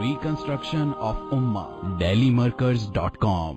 Reconstruction of Ummah, DailyMarkaz.com।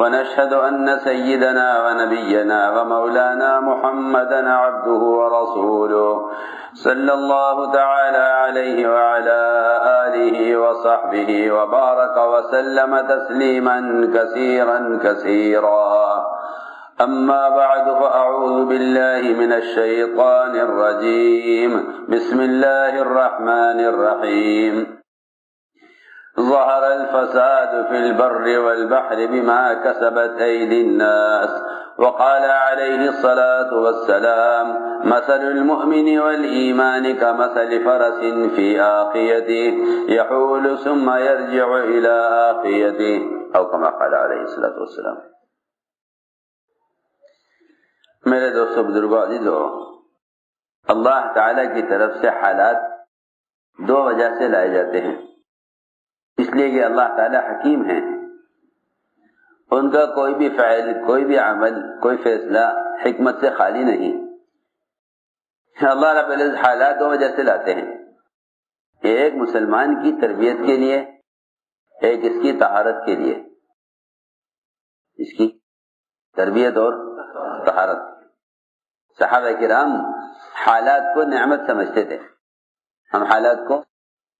ونشهد أن سيدنا ونبينا ومولانا محمدا عبده ورسوله صلى الله تعالى عليه وعلى آله وصحبه وبارك وسلم تسليما كثيرا أما بعد فأعوذ بالله من الشيطان الرجيم بسم الله الرحمن الرحيم ظهر الفساد في البر والبحر بما كسبت أيدي الناس وقال عليه الصلاة والسلام مثل المؤمن والإيمان كمثل فرس في آقيته يحول ثم يرجع إلى آقيته أو كما قال عليه الصلاة والسلام۔ میرے دوستو بزرگوں عزیزو، اللہ تعالی کی طرف سے حالات دو وجہ سے لائے جاتے ہیں، اس لیے کہ اللہ تعالی حکیم ہیں، ان کا کوئی بھی فعل، کوئی بھی عمل، کوئی فیصلہ حکمت سے خالی نہیں۔ اللہ رب العزت حالات دو وجہ سے لاتے ہیں، ایک مسلمان کی تربیت کے لیے، ایک اس کی طہارت کے لیے، اس کی تربیت اور طہارت۔ صحابہ کرام حالات کو نعمت سمجھتے تھے، ہم حالات کو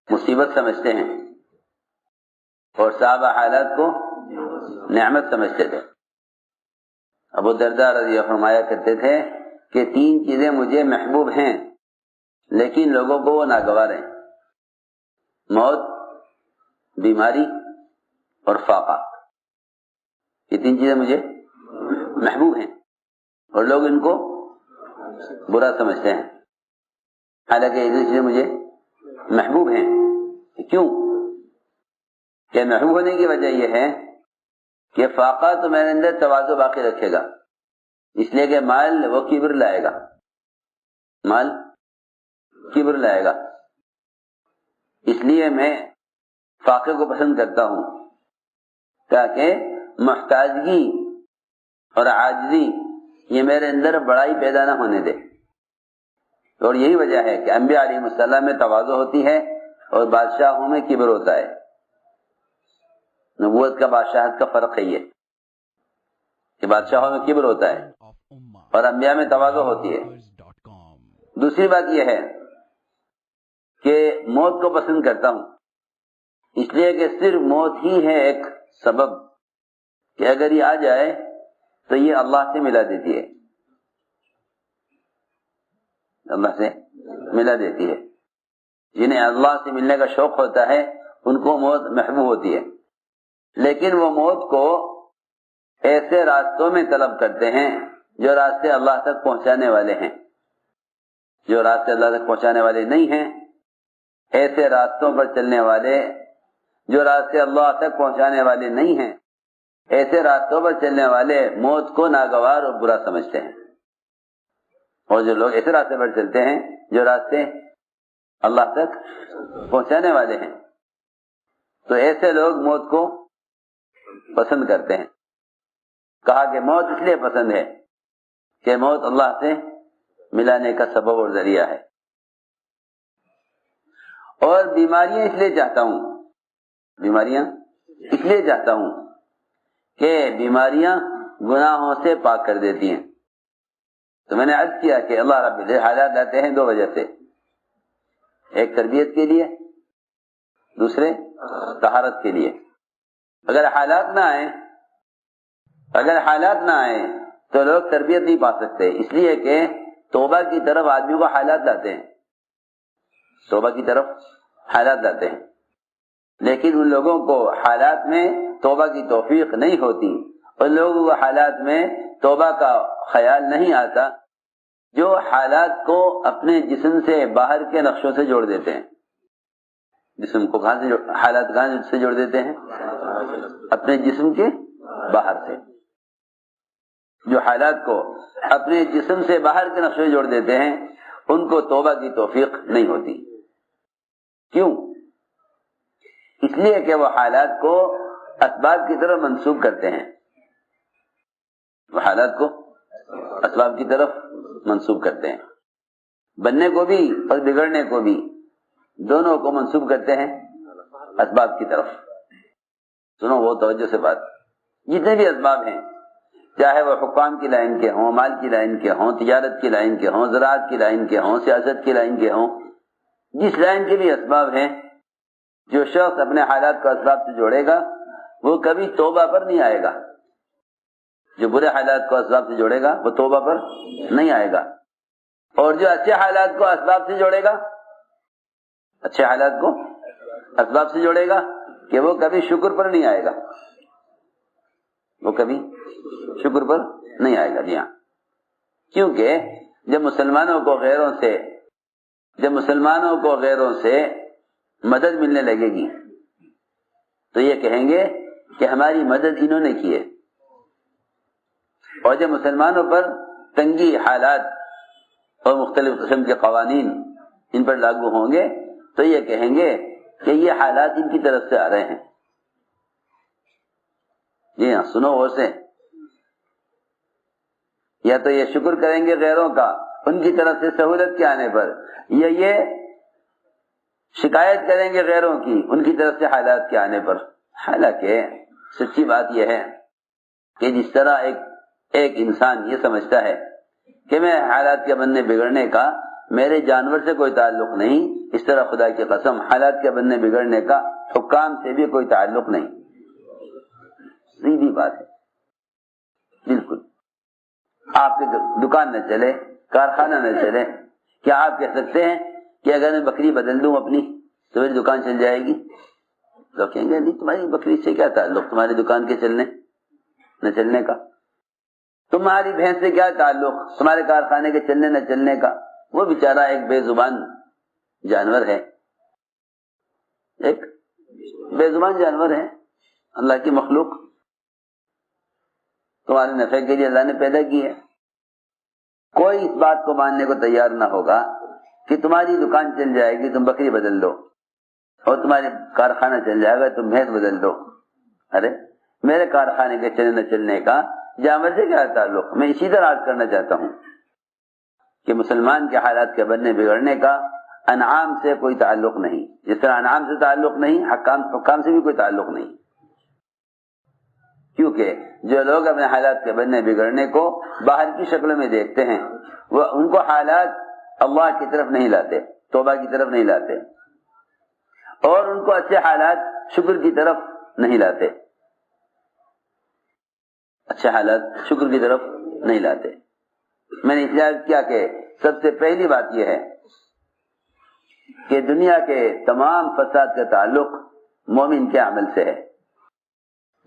مصیبت سمجھتے ہیں اور صحابہ حالات کو نعمت سمجھتے تھے۔ ابو درداء رضی اللہ عنہ فرمایا کرتے تھے کہ تین چیزیں مجھے محبوب ہیں لیکن لوگوں کو وہ ناگوار ہیں، موت، بیماری اور فاقہ۔ یہ تین چیزیں مجھے محبوب ہیں اور لوگ ان کو برا سمجھتے ہیں، حالانکہ یہ چیزیں مجھے محبوب ہیں۔ کیوں؟ کہ محبوب ہونے کی وجہ یہ ہے کہ فاقہ تو میرے اندر تواضع باقی رکھے گا، اس لیے کہ مال وہ کبر لائے گا، مال کبر لائے گا، اس لیے میں فاقے کو پسند کرتا ہوں تاکہ محتاجگی اور عاجزی یہ میرے اندر بڑائی پیدا نہ ہونے دے۔ اور یہی وجہ ہے کہ انبیاء علیہ السلام میں تواضع ہوتی ہے اور بادشاہوں میں کبر ہوتا ہے۔ نبوت کا بادشاہت کا فرق ہے یہ کہ بادشاہوں میں کبر ہوتا ہے اور انبیاء میں تواضع ہوتی ہے۔ دوسری بات یہ ہے کہ موت کو پسند کرتا ہوں اس لیے کہ صرف موت ہی ہے ایک سبب کہ اگر یہ آ جائے تو یہ اللہ سے ملا دیتی ہے، اللہ سے ملا دیتی ہے۔ جنہیں اللہ سے ملنے کا شوق ہوتا ہے ان کو موت محبوب ہوتی ہے، لیکن وہ موت کو ایسے راستوں میں طلب کرتے ہیں جو راستے اللہ تک پہنچانے والے ہیں۔ جو راستے اللہ تک پہنچانے والے نہیں ہیں، ایسے راستوں پر چلنے والے، جو راستے اللہ تک پہنچانے والے نہیں ہیں، ایسے راستوں پر چلنے والے موت کو ناگوار اور برا سمجھتے ہیں۔ اور جو لوگ ایسے راستے پر چلتے ہیں جو راستے اللہ تک پہنچانے والے ہیں، تو ایسے لوگ موت کو پسند کرتے ہیں۔ کہا کہ موت اس لیے پسند ہے کہ موت اللہ سے ملانے کا سبب اور ذریعہ ہے۔ اور بیماریاں اس لیے چاہتا ہوں، بیماریاں اس لیے چاہتا ہوں کہ بیماریاں گناہوں سے پاک کر دیتی ہیں۔ تو میں نے عرض کیا کہ اللہ رب العزت حالات لاتے ہیں دو وجہ سے، ایک تربیت کے لیے، دوسرے طہارت کے لیے۔ اگر حالات نہ آئیں تو لوگ تربیت نہیں پا سکتے، اس لیے کہ توبہ کی طرف آدمی کو حالات لاتے ہیں، توبہ کی طرف حالات لاتے ہیں، لیکن ان لوگوں کو حالات میں توبہ کی توفیق نہیں ہوتی، ان لوگوں کو حالات میں توبہ کا خیال نہیں آتا جو حالات کو اپنے جسم سے باہر کے نقشوں سے جوڑ دیتے ہیں۔ جسم کو حالات کہاں سے جوڑ دیتے ہیں؟ اپنے جسم کے باہر سے۔ جو حالات کو اپنے جسم سے باہر کے نقشوں سے جوڑ دیتے ہیں ان کو توبہ کی توفیق نہیں ہوتی۔ کیوں؟ اس لیے کہ وہ حالات کو اسباب کی طرف منسوب کرتے ہیں، وہ حالات کو اسباب کی طرف منسوب کرتے ہیں، بننے کو بھی اور بگڑنے کو بھی دونوں کو منسوب کرتے ہیں اسباب کی طرف۔ سنو وہ توجہ سے بات، جتنے بھی اسباب ہیں چاہے وہ حکام کی لائن کے ہوں، مال کی لائن کے ہوں، تجارت کی لائن کے ہوں، زراعت کی لائن کے ہوں، سیاست کی لائن کے ہوں، جس لائن کے بھی اسباب ہیں، جو شخص اپنے حالات کو اسباب سے جوڑے گا وہ کبھی توبہ پر نہیں آئے گا، جو برے حالات کو اسباب سے جوڑے گا وہ توبہ پر نہیں آئے گا، اور جو اچھے حالات کو اسباب سے جوڑے گا، اچھے حالات کو اسباب سے جوڑے گا کہ وہ کبھی شکر پر نہیں آئے گا، وہ کبھی شکر پر نہیں آئے گا۔ جی ہاں، کیونکہ جب مسلمانوں کو غیروں سے مدد ملنے لگے گی تو یہ کہیں گے کہ ہماری مدد انہوں نے کی ہے، اور جب مسلمانوں پر تنگی حالات اور مختلف قسم کے قوانین ان پر لاگو ہوں گے تو یہ کہیں گے کہ یہ حالات ان کی طرف سے آ رہے ہیں۔ جی ہاں، سنو غور سے، یا تو یہ شکر کریں گے غیروں کا ان کی طرف سے سہولت کے آنے پر، یا یہ شکایت کریں گے غیروں کی ان کی طرف سے حالات کے آنے پر۔ حالانکہ سچی بات یہ ہے کہ جس طرح ایک انسان یہ سمجھتا ہے کہ میں حالات کے بننے بگڑنے کا میرے جانور سے کوئی تعلق نہیں، اس طرح خدا کی قسم حالات کے بننے بگڑنے کا حکام سے بھی کوئی تعلق نہیں۔ سیدھی بات ہے، بالکل۔ آپ کی دکان نہ چلے، کارخانہ نہ چلے، کیا آپ کہہ سکتے ہیں کہ اگر میں بکری بدل دوں اپنی تو میری دکان چل جائے گی؟ لوگ کہیں گے نہیں، تمہاری بکری سے کیا تعلق تمہاری دکان کے چلنے نہ چلنے کا؟ تمہاری بھینس سے کیا تعلق تمہارے کارخانے کے چلنے نہ چلنے کا؟ وہ بیچارہ ایک بے زبان جانور ہے، ایک بے زبان جانور ہے، اللہ کی مخلوق تمہارے نفع کے لیے اللہ نے پیدا کی ہے۔ کوئی اس بات کو ماننے کو تیار نہ ہوگا کہ تمہاری دکان چل جائے گی تم بکری بدل دو، اور تمہارے کارخانہ چل جائے گا تم بھینس بدل دو۔ ارے میرے کارخانے کے چلنے نہ چلنے کا جانور سے کیا تعلق؟ میں اسی طرح عرض کرنا چاہتا ہوں کہ مسلمان کے حالات کے بننے بگڑنے کا انعام سے کوئی تعلق نہیں، جس طرح انعام سے تعلق نہیں حکام سے بھی کوئی تعلق نہیں، کیونکہ جو لوگ اپنے حالات کے بننے بگڑنے کو باہر کی شکل میں دیکھتے ہیں وہ ان کو حالات اللہ کی طرف نہیں لاتے، توبہ کی طرف نہیں لاتے، اور ان کو اچھے حالات شکر کی طرف نہیں لاتے، اچھے حالات شکر کی طرف نہیں لاتے۔ میں نے احتجاج کیا کہ سب سے پہلی بات یہ ہے کہ دنیا کے تمام فساد کا تعلق مومن کے عمل سے ہے،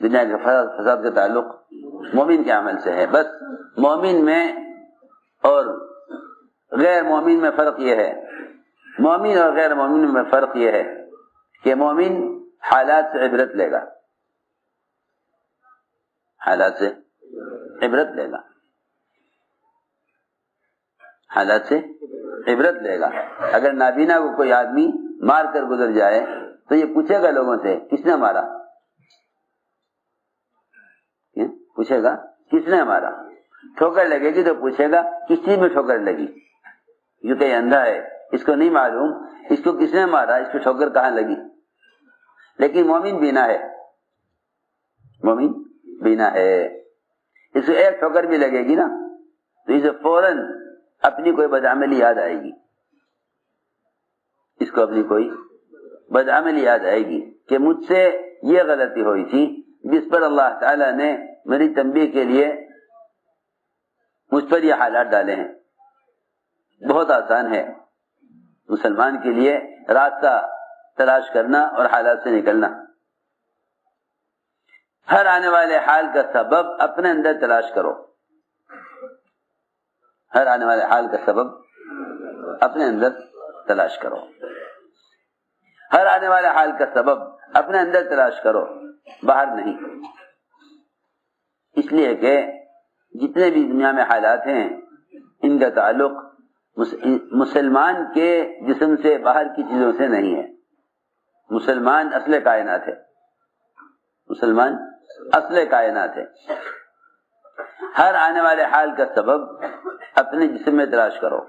دنیا کے فساد کا تعلق مومن کے عمل سے ہے۔ بس مومن میں اور غیر مومن میں فرق یہ ہے، مومن اور غیر مومن میں فرق یہ ہے کہ مومن حالات سے عبرت لے گا، حالات سے عبرت لے گا، حالات سے عبرت لے گا۔ اگر نابینا کو کوئی آدمی مار کر گزر جائے تو یہ پوچھے گا لوگوں سے کس نے مارا، پوچھے گا کس نے مارا۔ ٹھوکر لگے گی تو پوچھے گا کس چیز میں ٹھوکر لگی، کیونکہ یہ اندھا ہے، اس کو نہیں معلوم اس کو کس نے مارا، اس کو ٹھوکر کہاں لگی۔ لیکن مومن بینا ہے، مومن بینا ہے، اس کو ایک ٹھوکر بھی لگے گی نا تو اسے فوراً اپنی کوئی بدعملی یاد آئے گی، اس کو اپنی کوئی بدعملی یاد آئے گی کہ مجھ سے یہ غلطی ہوئی تھی جس پر اللہ تعالیٰ نے میری تنبیہ کے لیے مجھ پر یہ حالات ڈالے ہیں. بہت آسان ہے مسلمان کے لیے راستہ تلاش کرنا اور حالات سے نکلنا. ہر آنے والے حال کا سبب اپنے اندر تلاش کرو. ہر آنے والے حال کا سبب اپنے اندر تلاش کرو. ہر آنے والے حال کا سبب اپنے اندر تلاش کرو، باہر نہیں. اس لیے کہ جتنے بھی دنیا میں حالات ہیں ان کا تعلق مسلمان کے جسم سے باہر کی چیزوں سے نہیں ہے. مسلمان اصل کائنات ہے. مسلمان اصل کائنات ہے. ہر آنے والے حال کا سبب اپنے جسم میں تلاش کرو.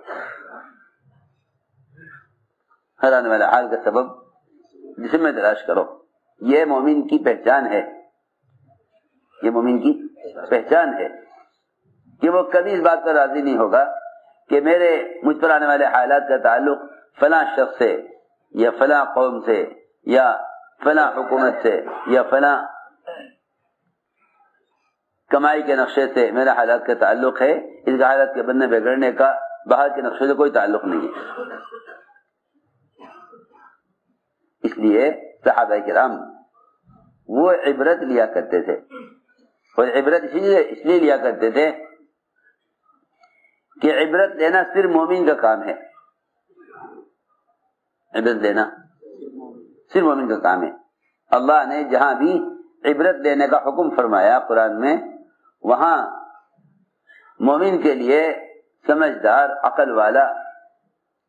ہر آنے والے حال کا سبب جسم میں تلاش کرو. یہ مومن کی پہچان ہے. یہ مومن کی پہچان ہے کہ وہ کبھی اس بات پر راضی نہیں ہوگا کہ مجھ پر آنے والے حالات کا تعلق فلاں شخص سے یا فلاں قوم سے یا فلاں حکومت سے یا فلاں کمائی کے نقشے سے میرا حالات کا تعلق ہے. اس کا حالات کے بننے بگڑنے کا باہر کے نقشے سے کوئی تعلق نہیں ہے. اس لیے صحابہ کرام وہ عبرت لیا کرتے تھے، اور عبرت اس لیے لیا کرتے تھے کہ عبرت لینا صرف مومن کا کام ہے. عبرت لینا صرف مومن کا کام ہے. اللہ نے جہاں بھی عبرت لینے کا حکم فرمایا قرآن میں، وہاں مومن کے لیے سمجھدار، عقل والا،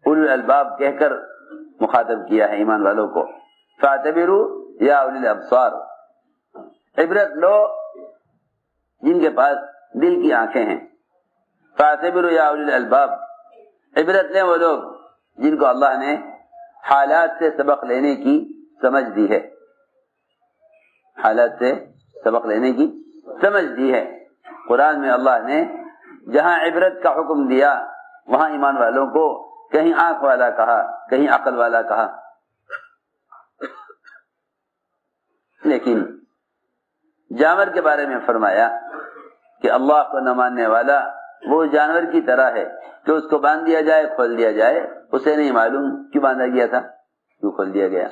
اولو الالباب کہہ کر مخاطب کیا ہے ایمان والوں کو. فاعتبروا یا اولی الابصار، عبرت لو جن کے پاس دل کی آنکھیں ہیں. فاعتبروا یا اولی الالباب، عبرت لیں وہ لوگ جن کو اللہ نے حالات سے سبق لینے کی سمجھ دی ہے. حالات سے سبق لینے کی سمجھ دی ہے. قرآن میں اللہ نے جہاں عبرت کا حکم دیا وہاں ایمان والوں کو کہیں آنکھ والا کہا، کہیں عقل والا کہا. لیکن جانور کے بارے میں فرمایا کہ اللہ کو نہ ماننے والا وہ جانور کی طرح ہے کہ اس کو باندھ دیا جائے، کھول دیا جائے، اسے نہیں معلوم کیوں باندھا گیا تھا، کیوں کھول دیا گیا.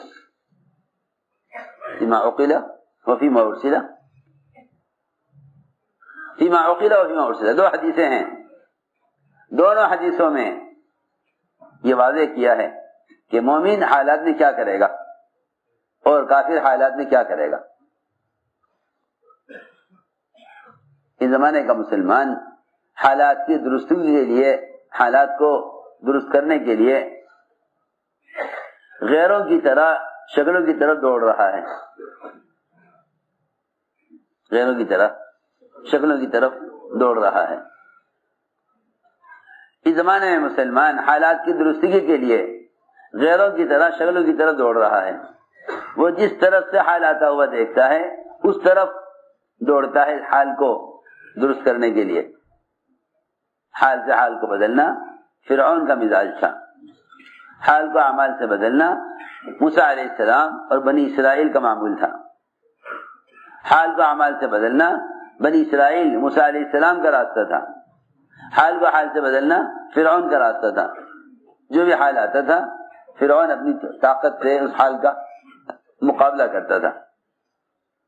فیما عقل وفیما ارسل، فیما عقل وفیما ارسل، دو حدیثیں ہیں. دونوں حدیثوں میں یہ واضح کیا ہے کہ مومن حالات میں کیا کرے گا اور کافر حالات میں کیا کرے گا. اس زمانے کا مسلمان حالات کی درستی کے لیے، حالات کو درست کرنے کے لیے غیروں کی طرح شکلوں کی طرف دوڑ رہا ہے. غیروں کی طرح شکلوں کی طرف دوڑ رہا ہے. اس زمانے میں مسلمان حالات کی درستگی کے لیے غیروں کی طرح شکلوں کی طرف دوڑ رہا ہے. وہ جس طرف سے حال آتا ہوا دیکھتا ہے اس طرف دوڑتا ہے حال کو درست کرنے کے لیے. حال سے حال کو بدلنا فرعون کا مزاج تھا. حال کو اعمال سے بدلنا موسیٰ علیہ السلام اور بنی اسرائیل کا معمول تھا. حال کو اعمال سے بدلنا بنی اسرائیل موسیٰ علیہ السلام کا راستہ تھا. حال کو حال سے بدلنا فرعون کا راستہ تھا. جو بھی حال آتا تھا فرعون اپنی طاقت سے اس حال کا مقابلہ کرتا تھا.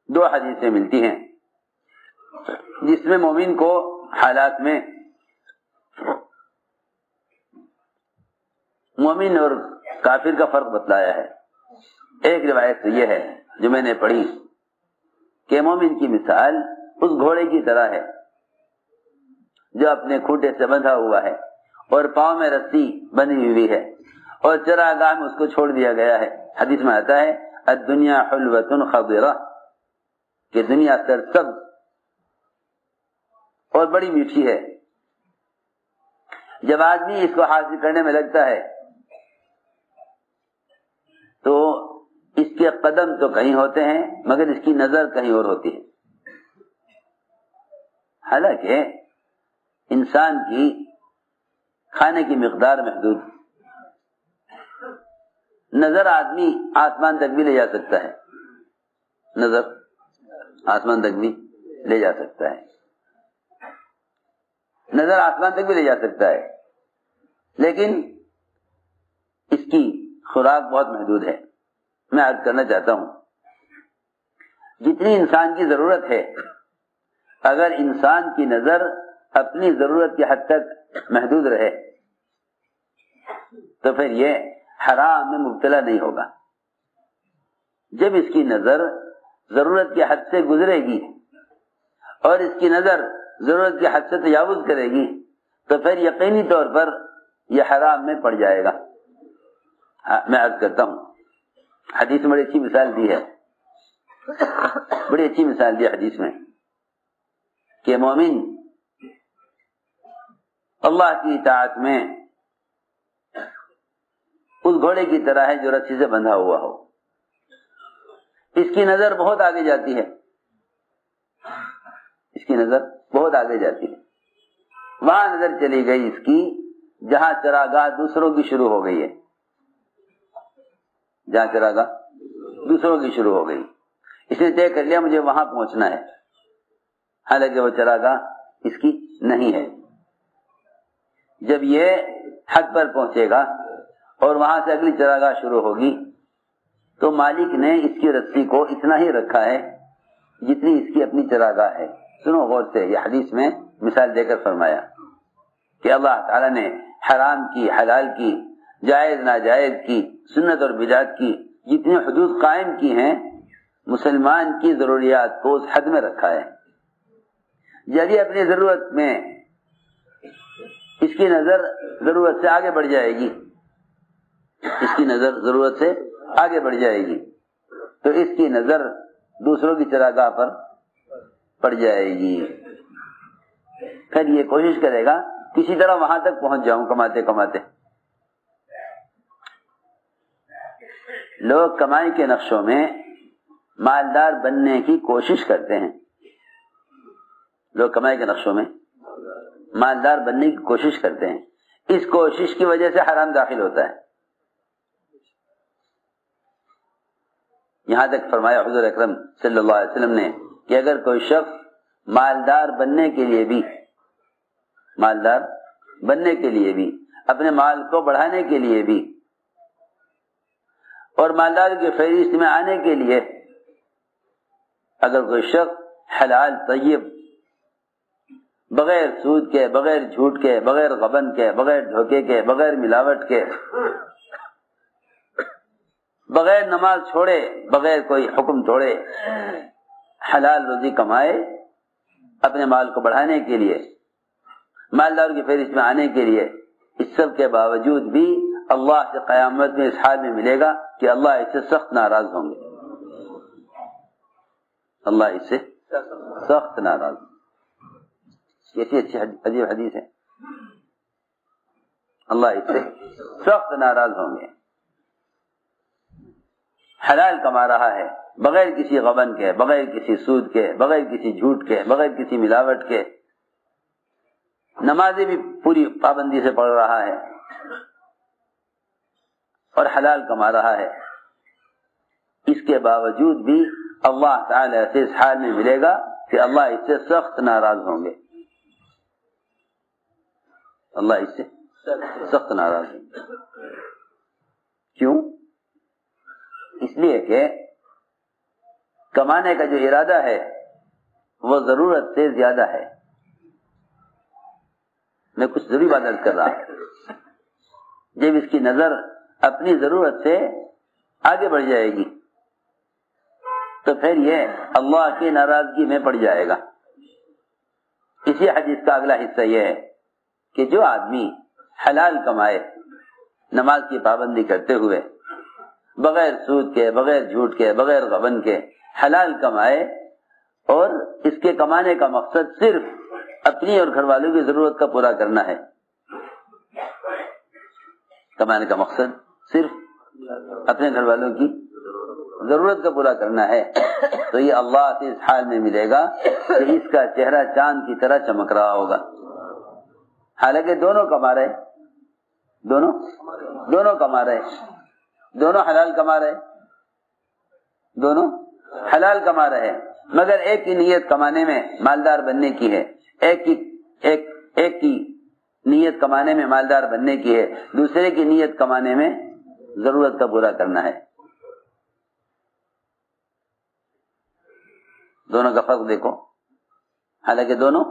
دو حدیثیں ملتی ہیں جس میں مومن کو حالات میں مومن اور کافر کا فرق بتلایا ہے. ایک روایت تو یہ ہے جو میں نے پڑھی کہ مومن کی مثال اس گھوڑے کی طرح ہے جو اپنے کھوٹے سے بندھا ہوا ہے اور پاؤں میں رسی بندھی ہوئی ہے اور چراگاہ میں اس کو چھوڑ دیا گیا ہے. حدیث میں آتا ہے الدنیا حلوۃ خضرہ، کہ دنیا سرسبز اور بڑی میٹھی ہے. جب آدمی اس کو حاصل کرنے میں لگتا ہے تو اس کے قدم تو کہیں ہوتے ہیں مگر اس کی نظر کہیں اور ہوتی ہے. حالانکہ انسان کی کھانے کی مقدار محدود، نظر آدمی آسمان تک بھی لے جا سکتا ہے. نظر آسمان تک بھی لے جا سکتا ہے. نظر آسمان تک بھی لے جا سکتا ہے، لیکن اس کی خوراک بہت محدود ہے۔ میں عرض کرنا چاہتا ہوں، جتنی انسان کی ضرورت ہے، اگر انسان کی نظر اپنی ضرورت کی حد تک محدود رہے تو پھر یہ حرام میں مبتلا نہیں ہوگا۔ جب اس کی نظر ضرورت کی حد سے گزرے گی اور اس کی نظر ضرورت کی حد سے تجاوز کرے گی تو پھر یقینی طور پر یہ حرام میں پڑ جائے گا۔ میں عرض کرتا ہوں، حدیث میں بڑی اچھی مثال دی ہے، بڑی اچھی مثال دی حدیث میں کہ مومن اللہ کی اطاعت میں اس گھوڑے کی طرح ہے جو رسی سے بندھا ہوا ہو۔ اس کی نظر بہت آگے جاتی ہے، اس کی نظر بہت آگے جاتی ہے، وہاں نظر چلی گئی اس کی جہاں چراگاہ دوسروں کی شروع ہو گئی ہے، جہاں چراگاہ دوسروں کی شروع ہو گئی، اس نے طے کر لیا مجھے وہاں پہنچنا ہے، حالانکہ وہ چراگاہ اس کی نہیں ہے۔ جب یہ حد پر پہنچے گا اور وہاں سے اگلی چراگاہ شروع ہوگی تو مالک نے اس کی رسی کو اتنا ہی رکھا ہے جتنی اس کی اپنی چراگاہ ہے۔ سنو غور سے، یہ حدیث میں مثال دے کر فرمایا کہ اللہ تعالیٰ نے حرام کی، حلال کی، جائز ناجائز کی، سنت اور بدعت کی جتنی حدود قائم کی ہیں، مسلمان کی ضروریات کو اس حد میں رکھا ہے۔ جب یہ اپنی ضرورت میں اس کی نظر ضرورت سے آگے بڑھ جائے گی، اس کی نظر ضرورت سے آگے بڑھ جائے گی تو اس کی نظر دوسروں کی چراگاہ پر پڑ جائے گی، پھر یہ کوشش کرے گا کسی طرح وہاں تک پہنچ جاؤں کماتے کماتے۔ لوگ کمائی کے نقشوں میں مالدار بننے کی کوشش کرتے ہیں، لوگ کمائی کے نقشوں میں مالدار بننے کی کوشش کرتے ہیں، اس کوشش کی وجہ سے حرام داخل ہوتا ہے۔ یہاں تک فرمایا حضور اکرم صلی اللہ علیہ وسلم نے کہ اگر کوئی شخص مالدار بننے کے لیے بھی، مالدار بننے کے لیے بھی، اپنے مال کو بڑھانے کے لیے بھی اور مالدار کی فہرست میں آنے کے لیے اگر کوئی شخص حلال طیب، بغیر سود کے، بغیر جھوٹ کے، بغیر غبن کے، بغیر دھوکے کے، بغیر ملاوٹ کے، بغیر نماز چھوڑے، بغیر کوئی حکم توڑے، حلال روزی کمائے اپنے مال کو بڑھانے کے لیے، مالدار کی فہرست میں آنے کے لیے، اس سب کے باوجود بھی اللہ سے قیامت میں اس حال میں ملے گا کہ اللہ اس سے سخت ناراض ہوں گے، اللہ اس سے سخت ناراض۔ کیسی اچھی عجیب حدیث ہے، اللہ اس سے سخت ناراض ہوں گے۔ حلال کما رہا ہے بغیر کسی غبن کے، بغیر کسی سود کے، بغیر کسی جھوٹ کے، بغیر کسی ملاوٹ کے، نمازیں بھی پوری پابندی سے پڑھ رہا ہے اور حلال کما رہا ہے، اس کے باوجود بھی اللہ تعالی سے اس حال میں ملے گا کہ اللہ اس سے سخت ناراض ہوں گے، اللہ اس سے سخت ناراض ہوں گے۔ کیوں؟ اس لیے کہ کمانے کا جو ارادہ ہے وہ ضرورت سے زیادہ ہے۔ میں کچھ ضروری بات عرض کر رہا ہوں، جب اس کی نظر اپنی ضرورت سے آگے بڑھ جائے گی تو پھر یہ اللہ کی ناراضگی میں پڑ جائے گا۔ اسی حدیث کا اگلا حصہ یہ ہے کہ جو آدمی حلال کمائے نماز کی پابندی کرتے ہوئے، بغیر سود کے، بغیر جھوٹ کے، بغیر غبن کے حلال کمائے اور اس کے کمانے کا مقصد صرف اپنی اور گھر والوں کی ضرورت کا پورا کرنا ہے، کمانے کا مقصد صرف اپنے گھر والوں کی ضرورت کا پورا کرنا ہے، تو یہ اللہ سے اس حال میں ملے گا کہ اس کا چہرہ چاند کی طرح چمک رہا ہوگا، حالانکہ دونوں کما رہے، دونوں کما رہے، دونوں حلال کما رہے، دونوں حلال کما رہے، مگر ایک کی نیت کمانے میں مالدار بننے کی ہے، ایک ایک کی نیت کمانے میں مالدار بننے کی ہے، دوسرے کی نیت کمانے میں ضرورت کا پورا کرنا ہے. دونوں کا فرق دیکھو، حالانکہ دونوں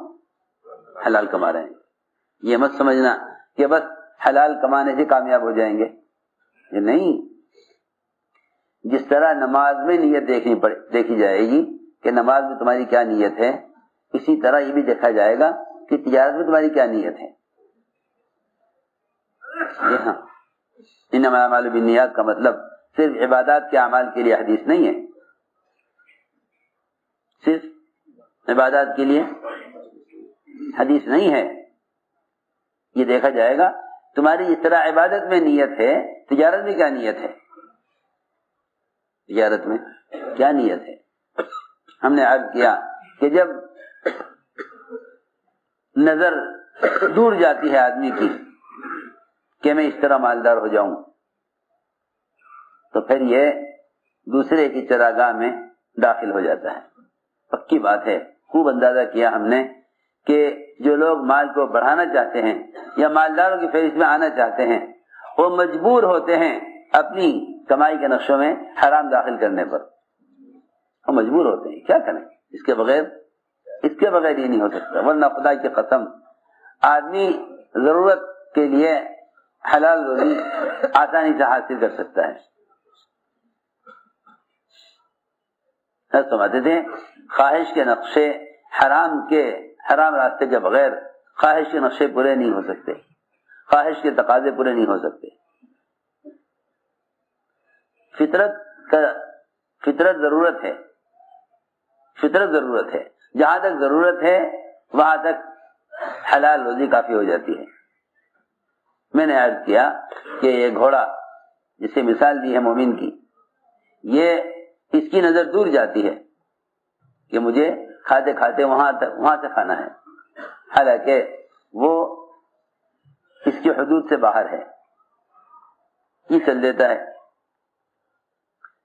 حلال کما رہے ہیں. یہ مت سمجھنا کہ بس حلال کمانے سے کامیاب ہو جائیں گے، یہ نہیں. جس طرح نماز میں نیت دیکھی جائے گی کہ نماز میں تمہاری کیا نیت ہے، اسی طرح یہ بھی دیکھا جائے گا کہ تجارت میں تمہاری کیا نیت ہے. جی ہاں، انما الاعمال بالنیات کا مطلب صرف عبادات کے اعمال کے لیے حدیث نہیں ہے، صرف عبادات کے لیے حدیث نہیں ہے. یہ دیکھا جائے گا تمہاری اس طرح عبادت میں نیت ہے، تجارت میں کیا نیت ہے، تجارت میں کیا نیت ہے. ہم نے عرض کیا کہ جب نظر دور جاتی ہے آدمی کی کہ میں اس طرح مالدار ہو جاؤں، تو پھر یہ دوسرے کی چراگاہ میں داخل ہو جاتا ہے. پکی بات ہے، خوب اندازہ کیا ہم نے کہ جو لوگ مال کو بڑھانا چاہتے ہیں یا مالداروں کی فہرست میں آنا چاہتے ہیں، وہ مجبور ہوتے ہیں اپنی کمائی کے نقشوں میں حرام داخل کرنے پر. وہ مجبور ہوتے ہیں، کیا کریں، اس کے بغیر یہ نہیں ہو سکتا. ورنہ خدا کی قسم آدمی ضرورت کے لیے حلال روزی آسانی سے حاصل کر سکتا ہے. سمجھتے تھے خواہش کے نقشے حرام راستے کے بغیر خواہش کے نقشے پورے نہیں ہو سکتے، خواہش کے تقاضے پورے نہیں ہو سکتے. فطرت ضرورت ہے، جہاں تک ضرورت ہے وہاں تک حلال روزی کافی ہو جاتی ہے. میں نے عرض کیا کہ یہ گھوڑا جسے مثال دی ہے مومن کی، یہ اس کی نظر دور جاتی ہے کہ مجھے کھاتے کھاتے وہاں سے کھانا ہے، حالانکہ وہ اس کی حدود سے باہر ہے. یہ چل دیتا ہے،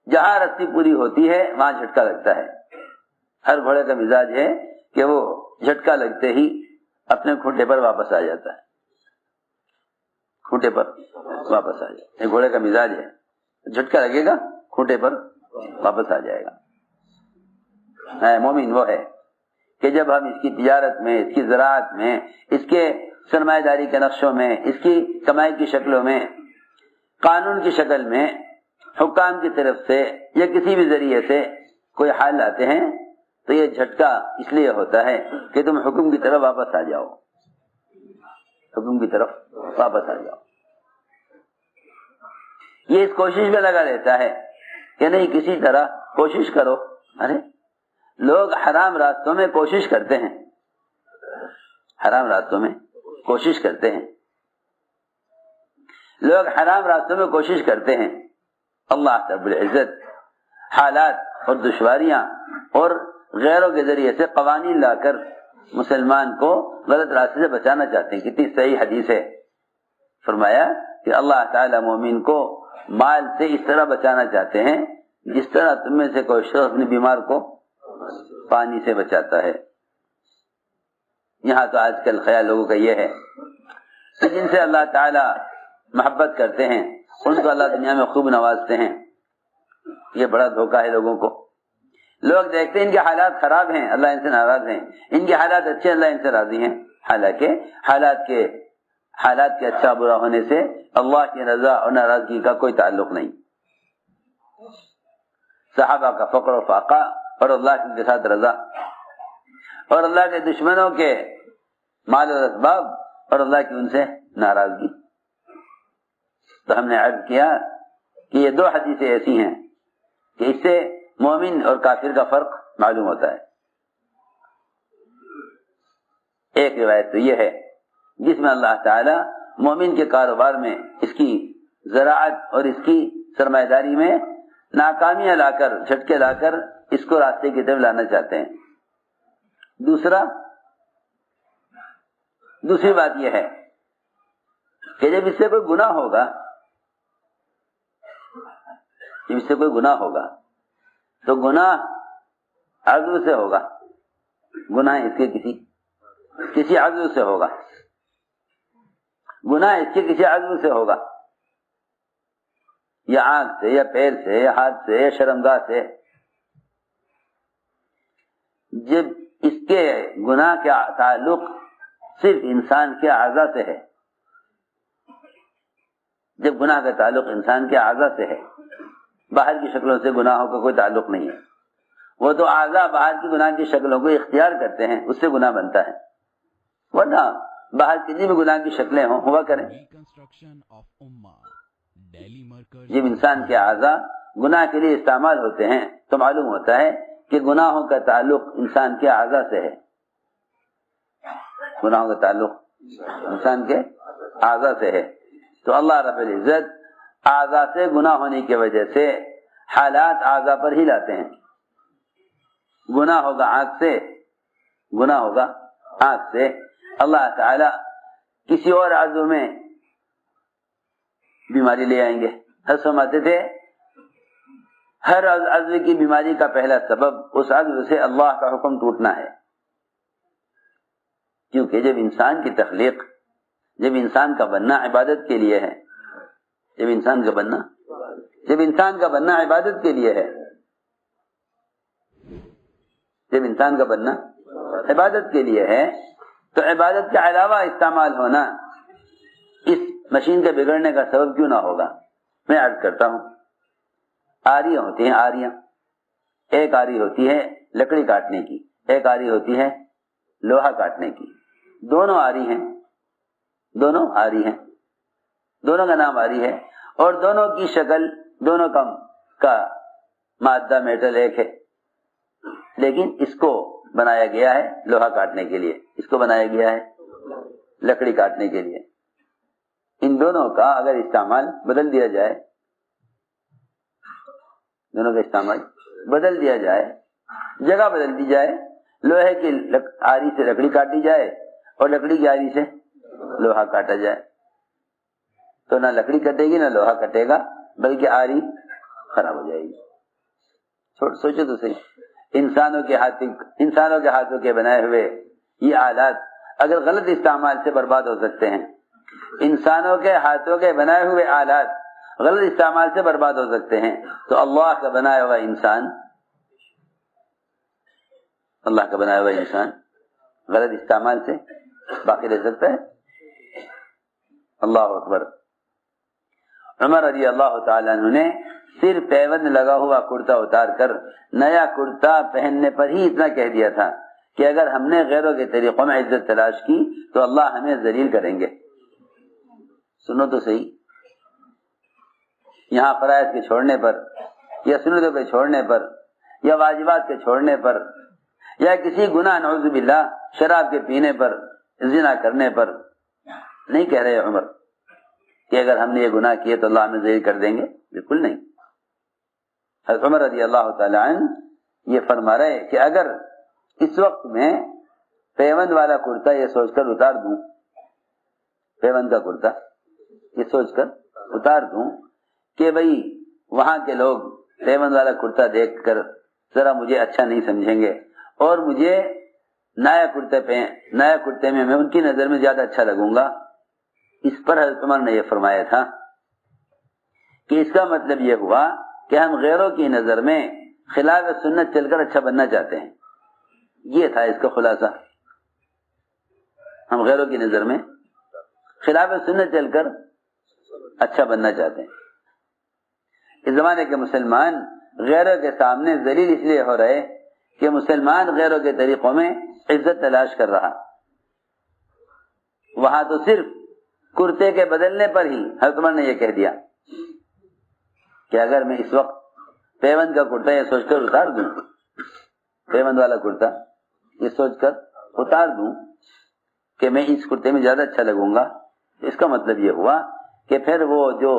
جہاں رسی پوری ہوتی ہے وہاں جھٹکا لگتا ہے. ہر گھوڑے کا مزاج ہے کہ وہ جھٹکا لگتے ہی اپنے کھوٹے پر واپس آ جاتا ہے، کھوٹے پر واپس آ جائے. یہ گھوڑے کا مزاج ہے، جھٹکا لگے گا کھوٹے پر واپس آ جائے گا. مومن وہ ہے کہ جب ہم اس کی تجارت میں، اس کی زراعت میں، اس کے سرمایہ داری کے نقشوں میں، اس کی کمائی کی شکلوں میں، قانون کی شکل میں، حکام کی طرف سے یا کسی بھی ذریعے سے کوئی حال لاتے ہیں تو یہ جھٹکا اس لیے ہوتا ہے کہ تم حکم کی طرف واپس آ جاؤ، حکم کی طرف واپس آ جاؤ. یہ اس کوشش میں لگا رہتا ہے کہ نہیں کسی طرح کوشش کرو. ارے لوگ حرام راستوں میں کوشش کرتے ہیں، حرام راستوں میں کوشش کرتے ہیں، لوگ حرام راستوں میں کوشش کرتے ہیں. اللہ رب العزت حالات اور دشواریاں اور غیروں کے ذریعے سے قوانین لا کر مسلمان کو غلط راستے سے بچانا چاہتے ہیں. کتنی صحیح حدیث ہے، فرمایا کہ اللہ تعالی مومن کو مال سے اس طرح بچانا چاہتے ہیں جس طرح تم میں سے کوئی شخص اپنے بیمار کو پانی سے بچاتا ہے. یہاں تو آج کل خیال لوگوں کا یہ ہے کہ جن سے اللہ تعالی محبت کرتے ہیں ان کو اللہ دنیا میں خوب نوازتے ہیں. یہ بڑا دھوکہ ہے لوگوں کو. لوگ دیکھتے ہیں ان کے حالات خراب ہیں، اللہ ان سے ناراض ہیں، ان کے حالات اچھے، اللہ ان سے راضی ہیں. حالانکہ حالات کے اچھا برا ہونے سے اللہ کی رضا اور ناراضگی کا کوئی تعلق نہیں. صحابہ کا فقر و فاقہ اور اللہ کے ساتھ رضا، اور اللہ کے دشمنوں کے مال و اسباب اور اللہ کی ان سے ناراضگی. تو ہم نے عرض کیا کہ یہ دو حدیثیں ایسی ہیں کہ اس سے مومن اور کافر کا فرق معلوم ہوتا ہے. ایک روایت تو یہ ہے جس میں اللہ تعالی مومن کے کاروبار میں، اس کی زراعت اور اس کی سرمایہ داری میں ناکامیاں لا کر، جھٹکے لا کر اس کو راستے کی طرف لانا چاہتے ہیں. دوسری بات یہ ہے کہ جب اس سے کوئی گناہ ہوگا، تو گناہ عدو سے ہوگا، گناہ اس کے کسی کسی عضو سے ہوگا، گناہ اس کے کسی عضو سے ہوگا، یا آنکھ سے یا پیر سے یا ہاتھ سے یا شرمگاہ سے۔ جب اس کے گناہ کا تعلق صرف انسان کے اعضاء سے ہے، جب گناہ کا تعلق انسان کے اعضاء سے ہے، باہر کی شکلوں سے گناہوں کا کوئی تعلق نہیں ہے، وہ تو اعضاء باہر کی گناہ کی شکلوں کو اختیار کرتے ہیں، اس سے گناہ بنتا ہے، ورنہ باہر کسی بھی گناہ کی شکلیں ہوا کریں۔ جب انسان کے اعضاء گناہ کے لیے استعمال ہوتے ہیں تو معلوم ہوتا ہے کہ گناہوں کا تعلق انسان کے اعضاء سے ہے، گناہوں کا تعلق انسان کے اعضاء سے ہے۔ تو اللہ رب العزت اعضاء سے گناہ ہونے کی وجہ سے حالات اعضاء پر ہی لاتے ہیں۔ گناہ ہوگا آنکھ سے، گناہ ہوگا آنکھ سے، اللہ تعالی کسی اور عضو میں بیماری لے آئیں گے۔ حضرت فرماتے تھے ہر عضو کی بیماری کا پہلا سبب اس عضو سے اللہ کا حکم ٹوٹنا ہے، کیونکہ جب انسان کی تخلیق، جب انسان کا بننا عبادت کے لیے ہے، جب انسان کا بننا عبادت کے لیے ہے، جب انسان کا بننا عبادت کے لیے ہے، تو عبادت کے علاوہ استعمال ہونا اس مشین کے بگڑنے کا سبب کیوں نہ ہوگا؟ میں عرض کرتا ہوں، آریاں ہوتی ہیں، آریاں، ایک آری ہوتی ہے لکڑی کاٹنے کی، ایک آری ہوتی ہے لوہا کاٹنے کی، دونوں آری ہیں، دونوں کا نام آری ہے، اور دونوں کی شکل، دونوں کا مادہ میٹل ایک ہے، لیکن اس کو بنایا گیا ہے لوہا کاٹنے کے لیے، اس کو بنایا گیا ہے لکڑی کاٹنے کے لیے۔ ان دونوں کا اگر استعمال بدل دیا جائے، دونوں کا استعمال بدل دیا جائے، جگہ بدل دی جائے، لوہے کی آری سے لکڑی کاٹی جائے اور لکڑی کی آری سے لوہا کاٹا جائے، تو نہ لکڑی کٹے گی نہ لوہا کٹے گا، بلکہ آری خراب ہو جائے گی۔ سوچو تو صحیح، انسانوں کے ہاتھوں کے بنائے ہوئے یہ آلات اگر غلط استعمال سے برباد ہو سکتے ہیں، انسانوں کے ہاتھوں کے بنائے ہوئے آلات غلط استعمال سے برباد ہو سکتے ہیں، تو اللہ کا بنایا ہوا انسان غلط استعمال سے باقی رہ سکتا ہے؟ اللہ اکبر۔ عمر رضی اللہ تعالیٰ عنہ نے صرف پیوند لگا ہوا کرتا اتار کر نیا کرتا پہننے پر ہی اتنا کہہ دیا تھا کہ اگر ہم نے غیروں کے طریقوں میں عزت تلاش کی تو اللہ ہمیں ذلیل کریں گے۔ سنو تو صحیح، یہاں فرائض کے چھوڑنے پر یا سنتوں کے چھوڑنے پر یا واجبات کے چھوڑنے پر یا کسی گناہ نعوذ باللہ شراب کے پینے پر، زنا کرنے پر نہیں کہہ رہے عمر کہ اگر ہم نے یہ گناہ کیے تو اللہ ہمیں ذلیل کر دیں گے، بالکل نہیں۔ حضرت عمر رضی اللہ تعالی عنہ یہ فرما رہے کہ اگر اس وقت میں پیوند والا کرتا یہ سوچ کر اتار دوں، پیوند کا کرتا یہ سوچ کر اتار دوں کہ بھئی وہاں کے لوگ پیوند والا کرتا دیکھ کر ذرا مجھے اچھا نہیں سمجھیں گے اور مجھے نیا کرتے میں ان کی نظر میں زیادہ اچھا لگوں گا، اس پر حضرت عمر نے یہ فرمایا تھا کہ اس کا مطلب یہ ہوا کہ ہم غیروں کی نظر میں خلاف سنت چل کر اچھا بننا چاہتے ہیں، یہ تھا اس کا خلاصہ۔ ہم غیروں کی نظر میں خلاف سنت چل کر اچھا بننا چاہتے ہیں۔ اس زمانے کے مسلمان غیروں کے سامنے ذلیل اس لیے ہو رہے کہ مسلمان غیروں کے طریقوں میں عزت تلاش کر رہا۔ وہاں تو صرف کرتے کے بدلنے پر ہی حضرت عمر نے یہ کہہ دیا کہ اگر میں اس وقت پیوند کا کرتا یہ سوچ کر اتار دوں، پیوند والا کرتا یہ سوچ کر اتار دوں کہ میں اس کرتے میں زیادہ اچھا لگوں گا، اس کا مطلب یہ ہوا کہ پھر وہ جو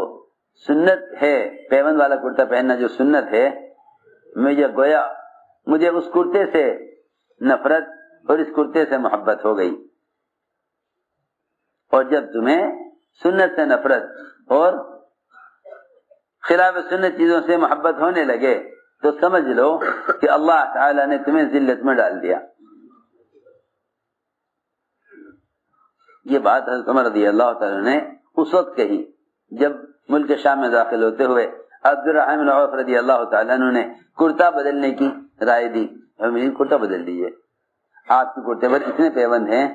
سنت ہے پیوند والا کرتا پہننا جو سنت ہے، مجھے اس کرتے سے نفرت اور اس کرتے سے محبت ہو گئی، اور جب تمہیں سنت سے نفرت اور خلاف سنت چیزوں سے محبت ہونے لگے تو سمجھ لو کہ اللہ تعالی نے تمہیں ذلت میں ڈال دیا۔ یہ بات حضرت عمر رضی اللہ تعالیٰ نے اس وقت کہی جب ملک شام میں داخل ہوتے ہوئے عبد الرحمن بن عوف رضی اللہ تعالیٰ نے کرتا بدلنے کی رائے دی. کرتا بدل دیجیے, آپ کے کرتے پر اتنے پیوند ہیں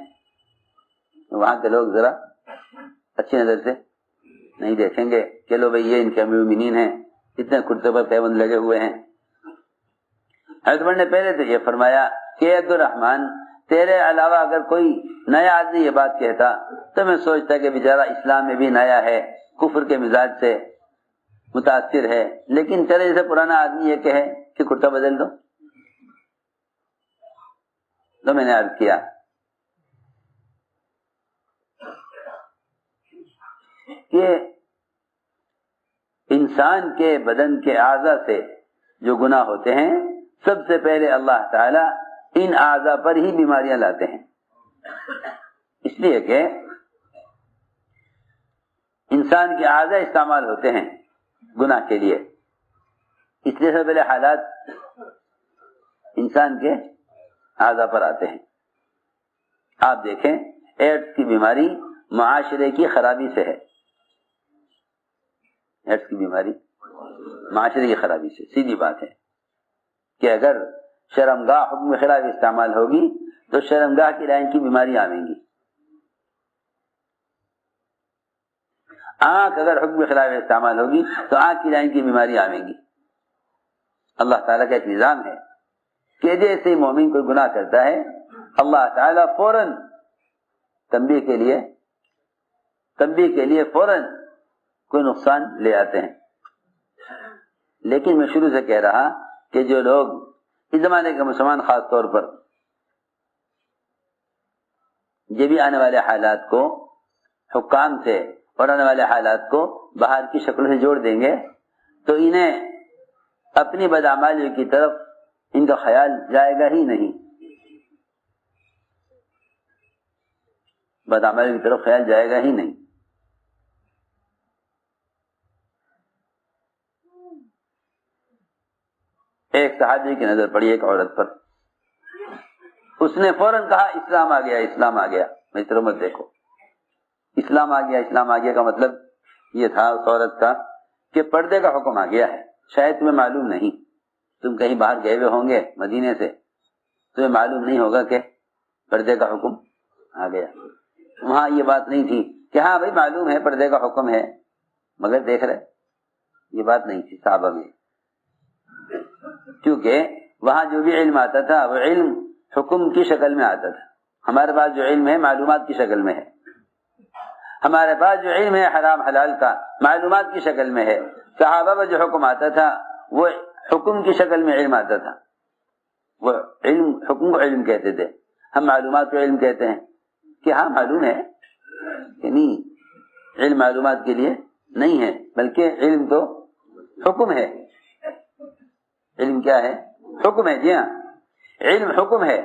وہاں کے لوگ ذرا اچھی نظر سے نہیں دیکھیں گے کہ لو بھائی یہ ان کے امیر المومنین ہیں, اتنے کرتے پر پیوند لگے ہوئے ہیں. حضرت عمر نے پہلے تو یہ فرمایا کہ عبد الرحمن تیرے علاوہ اگر کوئی نیا آدمی یہ بات کہتا تو میں سوچتا کہ بیچارہ اسلام میں بھی نیا ہے, کفر کے مزاج سے متاثر ہے, لیکن تیرے جیسے پرانا آدمی یہ کہے کہ کرتا بدل دو. تو میں نے عرض کیا کہ انسان کے بدن کے اعضاء سے جو گناہ ہوتے ہیں سب سے پہلے اللہ تعالی ان اعضاء پر ہی بیماریاں لاتے ہیں, اس لیے کہ انسان کے اعضاء استعمال ہوتے ہیں گناہ کے لیے, اس لیے سب پہلے حالات انسان کے اعضاء پر آتے ہیں. آپ دیکھیں ایڈز کی بیماری معاشرے کی خرابی سے ہے, ایڈز کی بیماری معاشرے کی خرابی سے, سیدھی بات ہے کہ اگر شرمگاہ حکم کے خلاف استعمال ہوگی تو شرمگاہ کی لائن کی بیماری آئیں گی. آنکھ اگر حکم کے خلاف استعمال ہوگی تو آنکھ کی لائن کی بیماری آئیں گی. اللہ تعالیٰ کا ایک نظام ہے کہ جیسے مومن کوئی گناہ کرتا ہے اللہ تعالیٰ فوراً تنبیہ کے لیے فوراً کوئی نقصان لے آتے ہیں. لیکن میں شروع سے کہہ رہا کہ جو لوگ اس زمانے کے مسلمان خاص طور پر یہ بھی آنے والے حالات کو حکام سے اور آنے والے حالات کو باہر کی شکل سے جوڑ دیں گے تو انہیں اپنی بدعمالیوں کی طرف ان کا خیال جائے گا ہی نہیں, بدعمالیوں کی طرف خیال جائے گا ہی نہیں. ایک صحابی کی نظر پڑی ایک عورت پر, اس نے فوراً کہا اسلام آ گیا, اسلام آ گیا. میں طرح مت دیکھو, اسلام آ گیا, اسلام آ گیا کا مطلب یہ تھا اس عورت کا کہ پردے کا حکم آ گیا ہے. شاید تمہیں معلوم نہیں, تم کہیں باہر گئے ہوئے ہوں گے مدینے سے, تمہیں معلوم نہیں ہوگا کہ پردے کا حکم آ گیا. وہاں یہ بات نہیں تھی کہ ہاں بھائی معلوم ہے پردے کا حکم ہے مگر دیکھ رہے, یہ بات نہیں تھی صحابہ میں, کیونکہ وہاں جو بھی علم آتا تھا وہ علم حکم کی شکل میں آتا تھا. ہمارے پاس جو علم ہے معلومات کی شکل میں ہے, ہمارے پاس جو علم ہے حرام حلال کا معلومات کی شکل میں ہے. صحابہ پر جو حکم آتا تھا وہ حکم کی شکل میں علم آتا تھا, وہ علم حکم کو علم کہتے تھے, ہم معلومات کو علم کہتے ہیں کہ ہاں معلوم ہے کہ نہیں, علم معلومات کے لیے نہیں ہے بلکہ علم تو حکم ہے. علم کیا ہے؟ حکم ہے. جی ہاں, علم حکم ہے,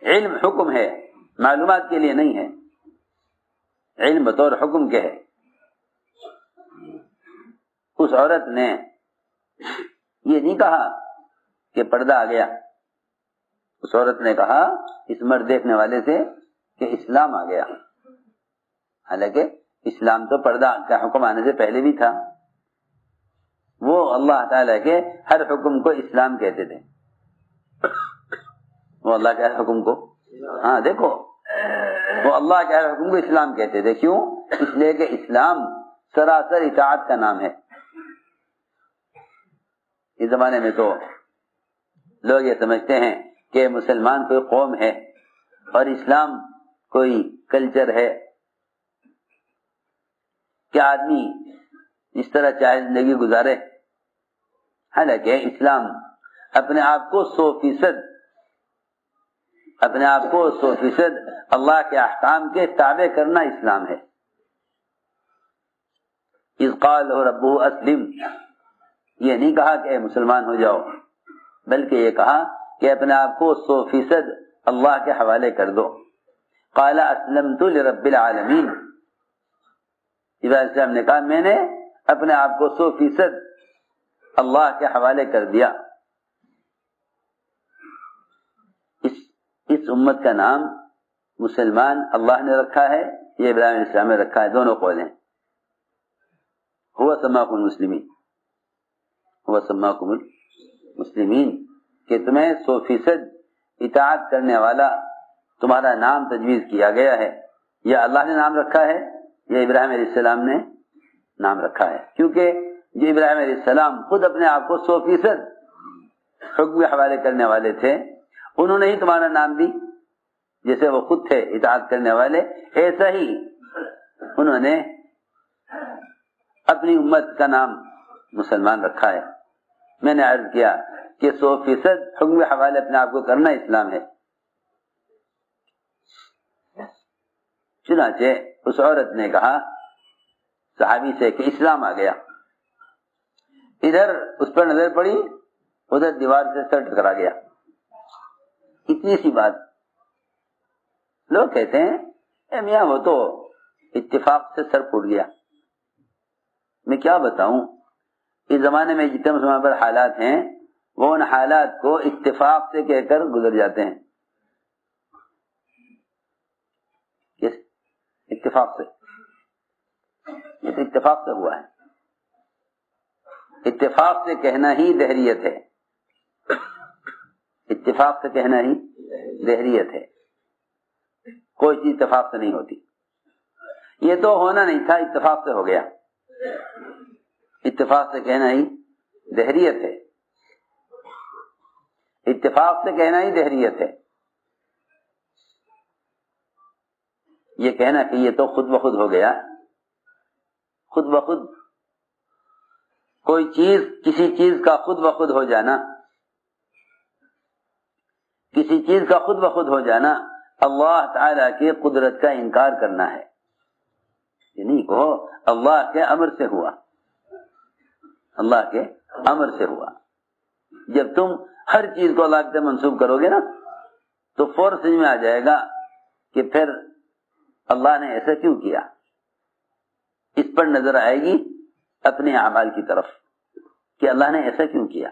علم حکم ہے, معلومات کے لیے نہیں ہے. علم بطور حکم کے ہے. اس عورت نے یہ نہیں کہا کہ پردہ آ گیا, اس عورت نے کہا اس مرد دیکھنے والے سے کہ اسلام آ گیا. حالانکہ اسلام تو پردہ کا حکم آنے سے پہلے بھی تھا. وہ اللہ تعالیٰ کے ہر حکم کو اسلام کہتے تھے, وہ اللہ کے ہر حکم کو, ہاں دیکھو, وہ اللہ کے ہر حکم کو اسلام کہتے تھے. کیوں؟ اس لیے کہ اسلام سراسر اطاعت کا نام ہے. اس زمانے میں تو لوگ یہ سمجھتے ہیں کہ مسلمان کوئی قوم ہے اور اسلام کوئی کلچر ہے کہ آدمی اس طرح چاہے زندگی گزارے. حالانکہ اسلام اپنے آپ کو 100% اللہ کے احکام کے تابع کرنا اسلام ہے. اذ قال ربہ اسلم, یہ نہیں کہا کہ مسلمان ہو جاؤ, بلکہ یہ کہا کہ اپنے آپ کو 100% اللہ کے حوالے کر دو. قال اسلمت لرب العالمین, ابراہیم نے کہا میں نے اپنے آپ کو 100% اللہ کے حوالے کر دیا. اس امت کا نام مسلمان اللہ نے رکھا ہے یہ ابراہیم علیہ السلام نے رکھا ہے، دونوں قول ہیں. ہوا سماکم المسلمین، ہوا سماکم المسلمین، کہ تمہیں 100% اطاعت کرنے والا تمہارا نام تجویز کیا گیا ہے. یا اللہ نے نام رکھا ہے یا ابراہیم علیہ السلام نے نام رکھا ہے، کیونکہ جو ابراہیم علیہ السلام خود اپنے آپ کو 100% حکم کے حوالے کرنے والے تھے، انہوں نے ہی تمہارا نام دی. جیسے وہ خود تھے اطاعت کرنے والے، ایسا ہی انہوں نے اپنی امت کا نام مسلمان رکھا ہے. میں نے عرض کیا کہ 100% حکم کے حوالے اپنے آپ کو کرنا اسلام ہے. چنانچہ اس عورت نے کہا صحابی سے کہ اسلام آ گیا. ادھر اس پر نظر پڑی، ادھر دیوار سے سر ٹکرا گیا. اتنی سی بات. لوگ کہتے ہیں اے میاں وہ تو اتفاق سے سر پھوٹ گیا. میں کیا بتاؤں، اس زمانے میں جتنے مسلمان پر حالات ہیں وہ ان حالات کو اتفاق سے کہہ کر گزر جاتے ہیں. کس اتفاق سے؟ یہ تو اتفاق سے ہوا ہے. اتفاق سے کہنا ہی دہریت ہے. اتفاق سے کہنا ہی دہریت ہے. کوئی چیز اتفاق سے نہیں ہوتی. یہ تو ہونا نہیں تھا، اتفاق سے ہو گیا. اتفاق سے کہنا ہی دہریت ہے. اتفاق سے کہنا ہی دہریت ہے. یہ کہنا کہ یہ تو خود بخود ہو گیا، خود بخود کوئی چیز، کسی چیز کا خود بخود ہو جانا، کسی چیز کا خود بخود ہو جانا اللہ تعالی کی قدرت کا انکار کرنا ہے. یہ نہیں کہو اللہ کے امر سے ہوا، اللہ کے امر سے ہوا. جب تم ہر چیز کو اللہ کے منسوب کرو گے نا تو فوراً سمجھ میں آ جائے گا کہ پھر اللہ نے ایسا کیوں کیا. اس پر نظر آئے گی اپنے اعمال کی طرف کہ اللہ نے ایسا کیوں کیا.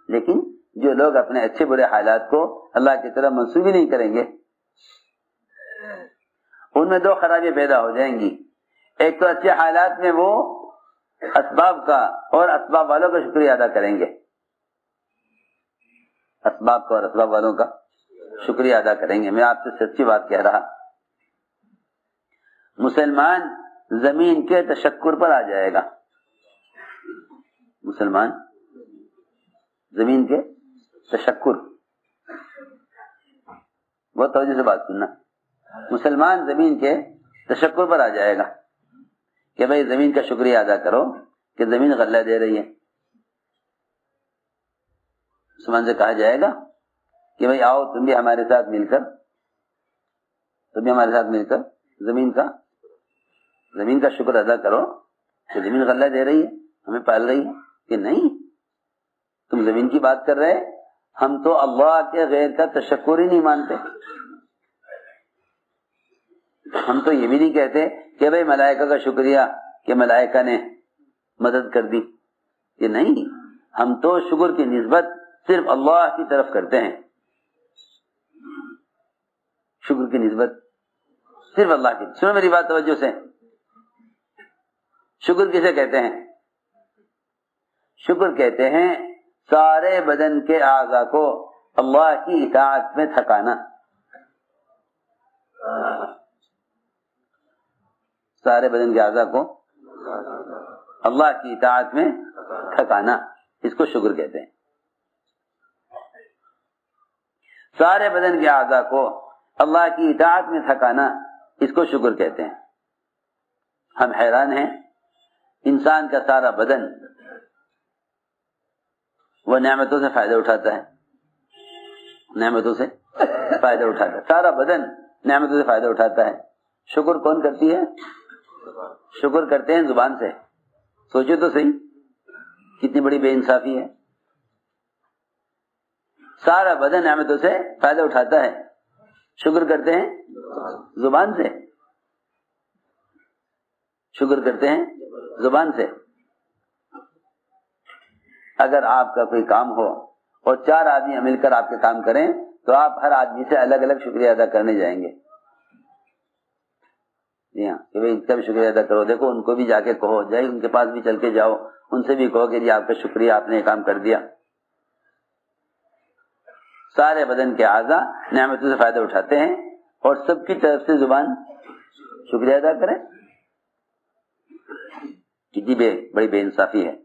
لیکن جو لوگ اپنے اچھے برے حالات کو اللہ کی طرف منسوب ہی نہیں کریں گے ان میں دو خرابیاں پیدا ہو جائیں گی. ایک تو اچھے حالات میں وہ اسباب کا اور اسباب والوں کا شکریہ ادا کریں گے، اسباب کا اور اسباب والوں کا شکریہ ادا کریں گے. میں آپ سے سچی بات کہہ رہا، مسلمان زمین کے تشکر پر آ جائے گا. مسلمان زمین کے تشکر، بہت توجہ سے بات سننا، مسلمان زمین کے تشکر پر آ جائے گا کہ بھائی زمین کا شکریہ ادا کرو کہ زمین غلہ دے رہی ہے. مسلمان سے کہا جائے گا کہ بھائی آؤ تم بھی ہمارے ساتھ مل کر زمین کا شکر ادا کرو کہ زمین غلہ دے رہی ہے، ہمیں پال رہی ہے. کہ نہیں، تم زمین کی بات کر رہے، ہم تو اللہ کے غیر کا تشکر ہی نہیں مانتے. ہم تو یہ بھی نہیں کہتے کہ بھائی ملائکہ کا شکریہ کہ ملائکہ نے مدد کر دی. یہ نہیں، ہم تو شکر کی نسبت صرف اللہ کی طرف کرتے ہیں. شکر کی نسبت صرف اللہ کی. سنو میری بات توجہ سے، شکر کسے کہتے ہیں؟ شکر کہتے ہیں سارے بدن کے اعضاء کو اللہ کی اطاعت میں تھکانا. سارے بدن کے اعضاء کو اللہ کی اطاعت میں تھکانا، اس کو شکر کہتے ہیں. سارے بدن کے اعضاء کو اللہ کی اطاعت میں تھکانا، اس کو شکر کہتے ہیں. ہم حیران ہیں، انسان کا سارا بدن وہ نعمتوں سے فائدہ اٹھاتا ہے، نعمتوں سے فائدہ اٹھاتا ہے، سارا بدن نعمتوں سے فائدہ اٹھاتا ہے. شکر کون کرتی ہے؟ شکر کرتے ہیں زبان سے. سوچو تو صحیح کتنی بڑی بے انصافی ہے. سارا بدن نعمتوں سے فائدہ اٹھاتا ہے، شکر کرتے ہیں زبان سے. شکر کرتے ہیں زبان سے. اگر آپ کا کوئی کام ہو اور 4 آدمی مل کر آپ کے کام کریں تو آپ ہر آدمی سے الگ الگ شکریہ ادا کرنے جائیں گے. جی ہاں کہ بھائی ان کا بھی شکریہ ادا کرو. دیکھو ان کو بھی جا کے کہو, جائے ان کے پاس بھی چل کے جاؤ, ان سے بھی کہو کہ جی آپ کا شکریہ, آپ نے یہ کام کر دیا. سارے بدن کے اعضاء نعمتوں سے فائدہ اٹھاتے ہیں اور سب کی طرف سے زبان شکریہ ادا کرے. کتنی بڑی بے انصافی ہے.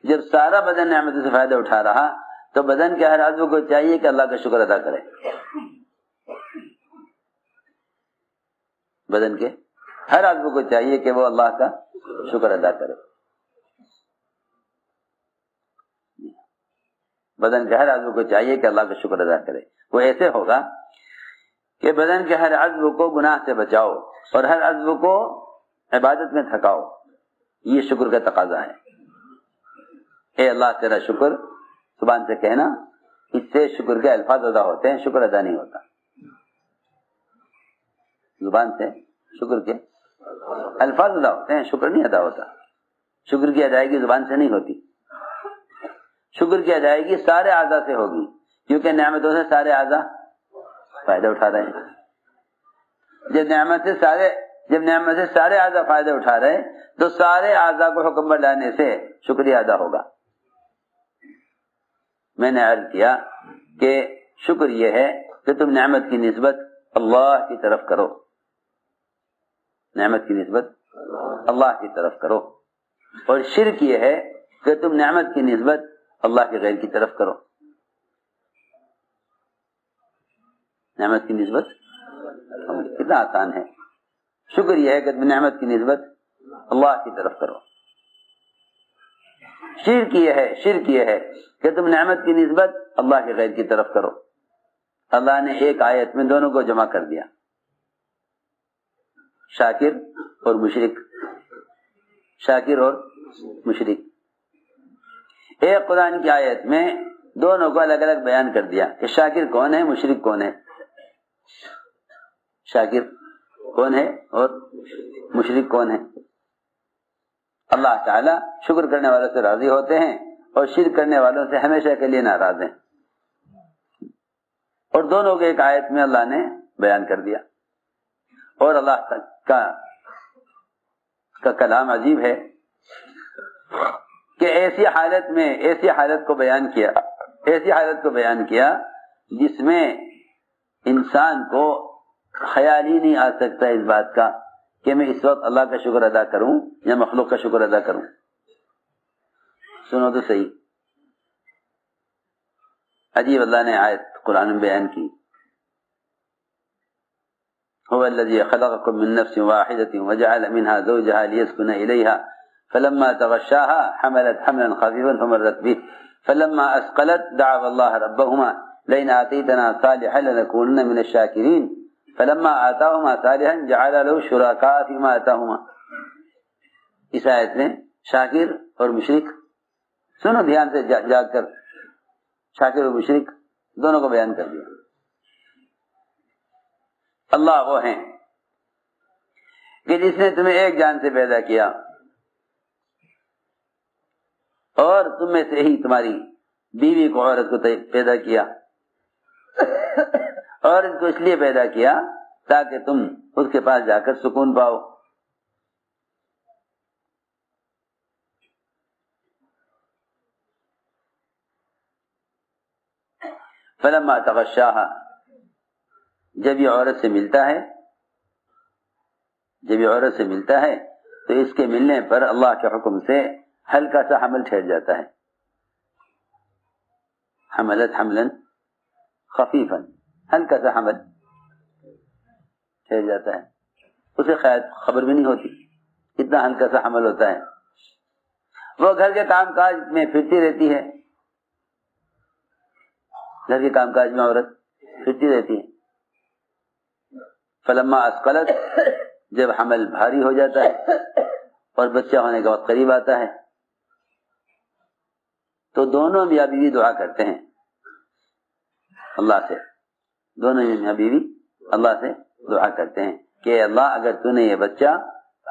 جب سارا بدن نعمتوں سے فائدہ اٹھا رہا تو بدن کے ہر عضو کو چاہیے کہ اللہ کا شکر ادا کرے. بدن کے ہر عضو کو چاہیے کہ وہ اللہ کا شکر ادا کرے. بدن کے ہر عضو کو چاہیے کہ اللہ کا شکر ادا کرے. وہ ایسے ہوگا کہ بدن کے ہر عضو کو گناہ سے بچاؤ اور ہر عضو کو عبادت میں تھکاؤ. یہ شکر کا تقاضا ہے. اے اللہ تیرا شکر زبان سے کہنا, اس سے شکر کے الفاظ ادا ہوتے ہیں, شکر ادا نہیں ہوتا. زبان سے شکر کے الفاظ ادا ہوتے ہیں, شکر نہیں ادا ہوتا. شکر کی ادائیگی زبان سے نہیں ہوتی. شکر کی ادائیگی سارے اعضاء سے ہوگی, کیونکہ نعمتوں سے سارے اعضاء فائدہ اٹھا رہے ہیں. جب نعمت سے سارے اعضاء فائدہ اٹھا رہے ہیں تو سارے اعضاء کو حکم پر لانے سے شکریہ ادا ہوگا. میں نے عرض کیا کہ شکر یہ ہے کہ تم نعمت کی نسبت اللہ کی طرف کرو. نعمت کی نسبت اللہ کی طرف کرو. اور شرک یہ ہے کہ تم نعمت کی نسبت اللہ کے غیر کی طرف کرو. نعمت کی نسبت کتنا آسان ہے. شکر یہ ہے کہ تم نعمت کی نسبت اللہ کی طرف کرو. شرک یہ ہے کہ تم نعمت کی نسبت اللہ کے غیر کی طرف کرو. اللہ نے ایک آیت میں دونوں کو جمع کر دیا, شاکر اور مشرک. شاکر اور مشرک. ایک قرآن کی آیت میں دونوں کو الگ الگ بیان کر دیا کہ شاکر کون ہے, مشرک کون ہے. شاکر کون ہے اور مشرک کون ہے. اللہ تعالی شکر کرنے والوں سے راضی ہوتے ہیں اور شرک کرنے والوں سے ہمیشہ کے لیے ناراض ہیں. اور دونوں کو ایک آیت میں اللہ نے بیان کر دیا. اور اللہ کا کلام عجیب ہے کہ ایسی حالت کو بیان کیا جس میں انسان کو خیال ہی نہیں آ سکتا اس بات کا کہ میں اس وقت اللہ کا شکر ادا کروں یا مخلوق کا شکر ادا کروں. سنو تو صحیح, عجیب اللہ نے آیت قرآن میں بیان کی. هو الذي خلقكم من نفس واحدة وجعل منها زوجها ليسكن إليها فلما تغشاها حملت حملا خفيفا فمرت به فلما أثقلت دعوا الله ربهما لئن آتيتنا صالحا لنكونن من الشاكرين فلما آتاهما صالحا جعل له شركاء فيما آتاهما. اس آیت میں شاکر اور مشرک, سنو دھیان سے جاگ کر, شاکر اور مشرک دونوں کو بیان کر دیا. اللہ وہ ہیں کہ جس نے تمہیں ایک جان سے پیدا کیا اور تم میں سے ہی تمہاری بیوی کو, عورت کو پیدا کیا, اور اس کو اس لیے پیدا کیا تاکہ تم اس کے پاس جا کر سکون پاؤ. فلما تغشاها, جب یہ عورت سے ملتا ہے تو اس کے ملنے پر اللہ کے حکم سے ہلکا سا حمل ٹھہر جاتا ہے. حملت حملا خفیفا, ہلکا سا حمل ٹھہر جاتا ہے. اسے خبر بھی نہیں ہوتی کتنا ہلکا سا حمل ہوتا ہے. وہ گھر کے کام کاج میں پھرتی رہتی ہے, گھر کے کام کاج میں عورت پھرتی رہتی ہے. فلما اسقلت, جب حمل بھاری ہو جاتا ہے اور بچہ ہونے کا وقت قریب آتا ہے تو دونوں میاں بیوی دعا کرتے ہیں اللہ سے. دونوں میاں بیوی اللہ سے دعا کرتے ہیں کہ اللہ اگر تو نے یہ بچہ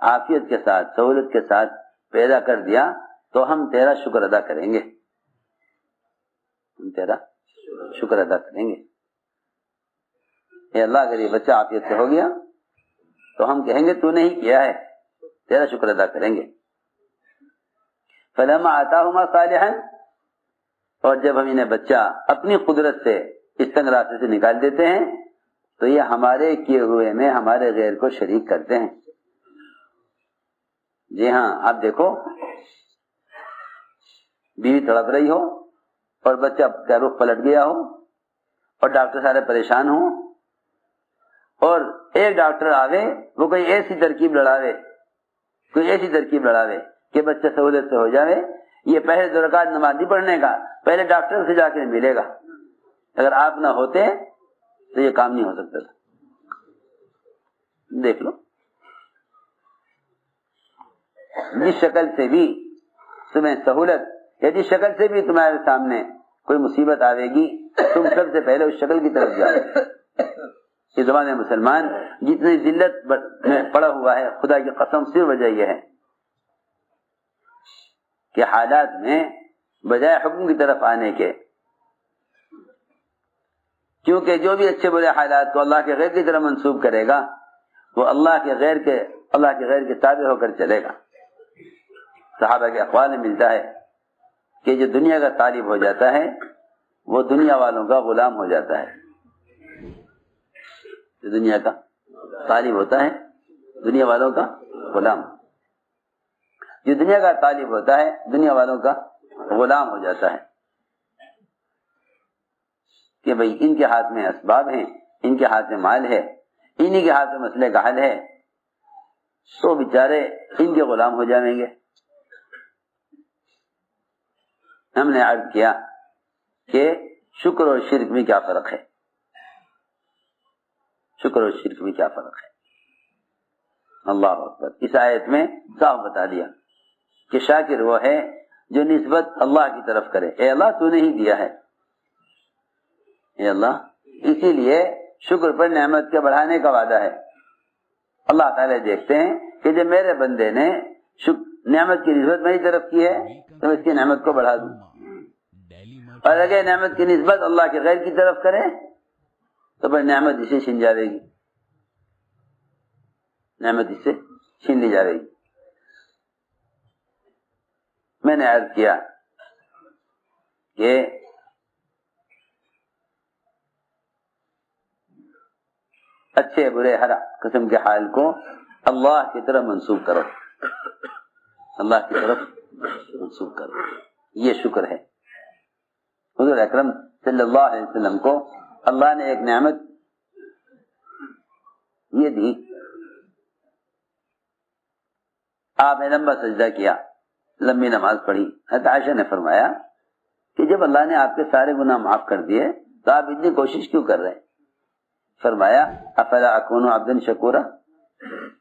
عافیت کے ساتھ, سہولت کے ساتھ پیدا کر دیا تو ہم تیرا شکر ادا کریں گے, اے اللہ اگر یہ بچہ عافیت سے ہو گیا تو ہم کہیں گے تو نے ہی کیا ہے، تیرا شکر ادا کریں گے۔ فلما آتاہما صالحا، اور جب ہم انہیں بچہ اپنی قدرت سے اس تنگ راستے سے نکال دیتے ہیں تو یہ ہمارے کیے ہوئے میں ہمارے غیر کو شریک کرتے ہیں۔ جی ہاں، آپ دیکھو بیوی تڑپ رہی ہو اور بچہ کا رخ پلٹ گیا ہو اور ڈاکٹر سارے پریشان ہوں اور ایک ڈاکٹر آوے وہ کوئی ایسی ترکیب لڑاوے کہ بچہ سہولت سے ہو جاوے، یہ پہلے 2 رکعت نماز نہیں پڑھنے کا، پہلے ڈاکٹر سے جا کے ملے گا۔ اگر آپ نہ ہوتے تو یہ کام نہیں ہو سکتا تھا۔ دیکھ لو جس شکل سے بھی تمہیں سہولت یا جس شکل سے بھی تمہارے سامنے کوئی مصیبت آئے گی تم سب سے پہلے اس شکل کی طرف جاؤ۔ یہ زمانے مسلمان جتنی ذلت میں پڑا ہوا ہے، خدا کی قسم صرف وجہ یہ ہے کہ حالات میں بجائے حکم کی طرف آنے کے، کیونکہ جو بھی اچھے برے حالات کو اللہ کے غیر کی طرف منسوب کرے گا وہ اللہ کے غیر کے تابع ہو کر چلے گا۔ صحابہ کے اقوال میں ملتا ہے کہ جو دنیا کا طالب ہو جاتا ہے وہ دنیا والوں کا غلام ہو جاتا ہے۔ جو دنیا کا طالب ہوتا ہے دنیا والوں کا غلام، جو دنیا کا طالب ہوتا ہے دنیا والوں کا غلام ہو جاتا ہے کہ بھئی ان کے ہاتھ میں اسباب ہیں، ان کے ہاتھ میں مال ہے، انہی کے ہاتھ میں مسئلے کا حل ہے، تو بیچارے ان کے غلام ہو جائیں گے۔ ہم نے عرض کیا کہ شکر اور شرک میں کیا فرق ہے، شکر اور شرک میں کیا فرق ہے۔ اللہ اکبر، اس آیت میں صاف بتا دیا کہ شاکر وہ ہے جو نسبت اللہ کی طرف کرے، اے اللہ تو نے ہی دیا ہے، اے اللہ۔ اسی لیے شکر پر نعمت کے بڑھانے کا وعدہ ہے۔ اللہ تعالی دیکھتے ہیں کہ جب میرے بندے نے نعمت کی نسبت میری طرف کی ہے تو میں اس کی نعمت کو بڑھا دوں، اور اگر نعمت کی نسبت اللہ کے غیر کی طرف کرے تو پھر نعمت اسے چھن جاوے گی، نعمت اس سے چھین لی جائے گی۔ میں نے عرض کیا کہ اچھے برے ہر قسم کے حال کو اللہ کی طرف منسوب کرو، اللہ کی طرف منسوب کرو، یہ شکر ہے۔ حضور اکرم صلی اللہ علیہ وسلم کو اللہ نے ایک نعمت یہ دی، آپ نے لمبا سجدہ کیا، لمبی نماز پڑھی۔ حضرت عائشہ نے فرمایا کہ جب اللہ نے آپ کے سارے گناہ معاف کر دیے تو آپ اتنی کوشش کیوں کر رہے ہیں؟ فرمایا افلا اکون عبدا شکورا،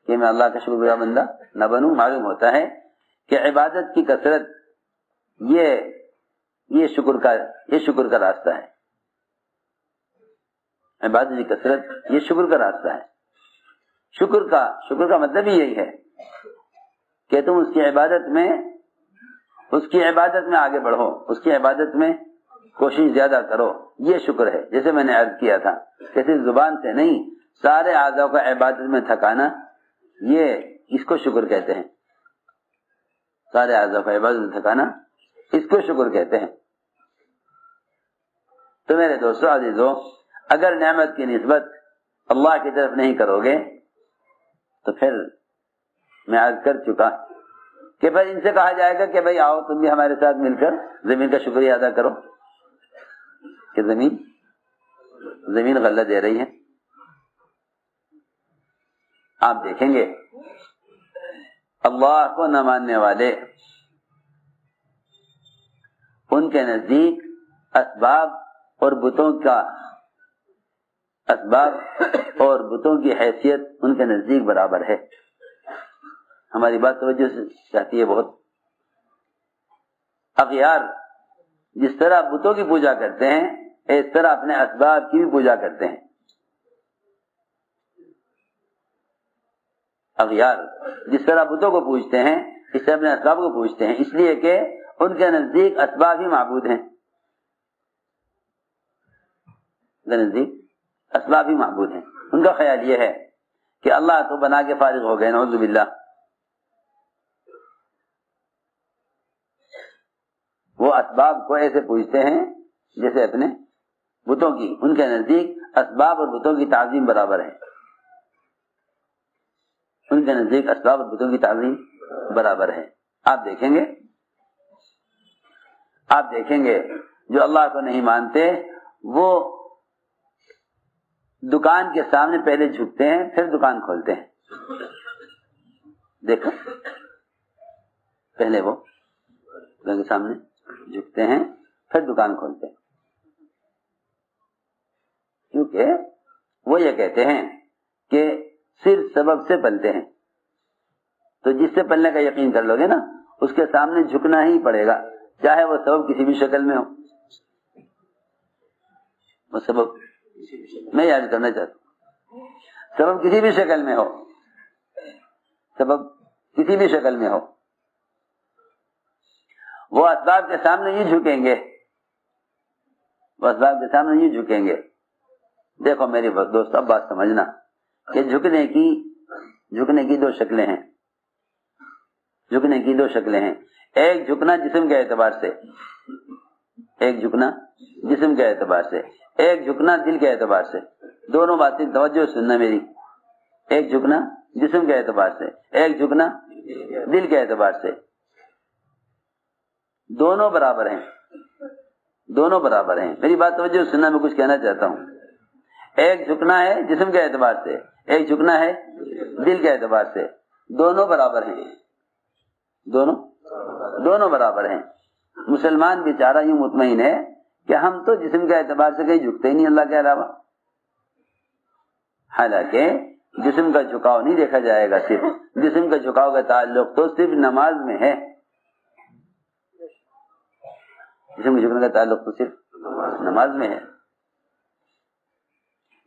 کہ میں اللہ کا شکر گزار بندہ نہ بنوں۔ معلوم ہوتا ہے کہ عبادت کی کثرت یہ شکر کا راستہ ہے، عبادت کی کثرت یہ شکر کا راستہ ہے۔ شکر کا مطلب ہی یہی ہے کہ تم اس کی عبادت میں آگے بڑھو، اس کی عبادت میں کوشش زیادہ کرو، یہ شکر ہے۔ جیسے میں نے عرض کیا تھا کہ صرف زبان سے نہیں، سارے اعضاء کا عبادت میں تھکانا، اس کو شکر کہتے ہیں۔ سارے اعضاء کا عبادت میں تھکانا اس کو شکر کہتے ہیں۔ تو میرے دوستو عزیزو، اگر نعمت کی نسبت اللہ کی طرف نہیں کرو گے تو پھر میں عرض کر چکا کہ پھر ان سے کہا جائے گا کہ بھئی آؤ تم بھی ہمارے ساتھ مل کر زمین کا شکریہ ادا کرو، کہ زمین غلہ دے رہی ہے۔ آپ دیکھیں گے اللہ کو نہ ماننے والے، ان کے نزدیک اسباب اور بتوں کی حیثیت ان کے نزدیک برابر ہے۔ ہماری بات توجہ سے چاہتی ہے بہت۔ اغیار جس طرح بتوں کی پوجا کرتے ہیں اس طرح اپنے اسباب کی بھی پوجا کرتے ہیں۔ اغیار جس طرح بتوں کو پوجتے ہیں اس طرح اپنے اسباب کو پوجتے ہیں، اس لیے کہ ان کے نزدیک اسباب ہی معبود ہیں، ان کے نزدیک اسباب ہی معبود ہیں. ان کا خیال یہ ہے کہ اللہ تو بنا کے فارغ ہو گئے، نعوذ باللہ. وہ اسباب کو ایسے پوجتے ہیں جیسے اپنے بتوں کی. ان کے نزدیک اسباب اور بتوں کی تعظیم برابر ہے. ان کے نزدیک اسباب اور بتوں کی تعظیم برابر ہے. آپ دیکھیں گے جو اللہ کو نہیں مانتے وہ دکان کے سامنے پہلے جھکتے ہیں پھر دکان کھولتے ہیں. دیکھو پہلے وہ دکان کے سامنے جھکتے ہیں پھر دکان کھولتے ہیں، کیونکہ وہ یہ کہتے ہیں کہ صرف سبب سے پلتے ہیں. تو جس سے پلنے کا یقین کر لو گے نا اس کے سامنے جھکنا ہی پڑے گا، چاہے وہ سبب کسی بھی شکل میں ہو. وہ سبب میں یاد کرنا چاہتا ہوں، سبب کسی بھی شکل میں ہو، سبب کسی بھی شکل میں ہو، وہ اسباب کے سامنے یہ جھکیں گے، وہ اسباب کے سامنے یہ جھکیں گے. دیکھو میری دوست اب بات سمجھنا کہ جھکنے کی دو شکلیں ہیں. جھکنے کی دو شکلیں ہیں. ایک جھکنا جسم کے اعتبار سے، ایک جھکنا جسم کے اعتبار سے، ایک جھکنا دل کے اعتبار سے. دونوں باتیں توجہ سننا میری. ایک جھکنا جسم کے اعتبار سے، ایک جھکنا دل کے اعتبار سے. دونوں برابر ہیں، دونوں برابر ہیں. میری بات توجہ سننا، میں کچھ کہنا چاہتا ہوں. ایک جھکنا ہے جسم کے اعتبار سے، ایک جھکنا ہے دل کے اعتبار سے. دونوں برابر ہیں، دونوں برابر ہیں. مسلمان بیچارہ یوں مطمئن ہے کہ ہم تو جسم کے اعتبار سے کہیں جھکتے ہی نہیں اللہ کے علاوہ. حالانکہ جسم کا جھکاؤ نہیں دیکھا جائے گا، صرف جسم کا جھکاؤ کا تعلق تو صرف نماز میں ہے. جسم کے جھکنے کا تعلق تو صرف نماز میں ہے.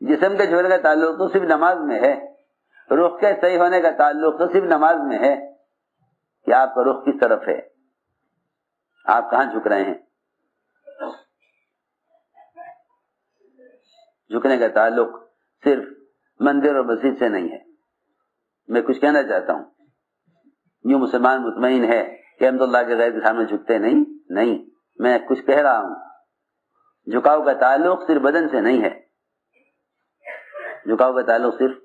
جسم کے جھکنے کا تعلق تو صرف نماز میں ہے. رخ کے صحیح ہونے کا تعلق تو صرف نماز میں ہے کہ آپ کا رخ کس طرف ہے، آپ کہاں جھک رہے ہیں. جھکنے کا تعلق صرف مندر اور مسجد سے نہیں ہے. میں کچھ کہنا چاہتا ہوں، یوں مسلمان مطمئن ہے کہ ہم تو اللہ کے غیر کے سامنے جھکتے نہیں. میں کچھ کہہ رہا ہوں، جھکاؤ کا تعلق صرف بدن سے نہیں ہے. جھکاؤ کا تعلق صرف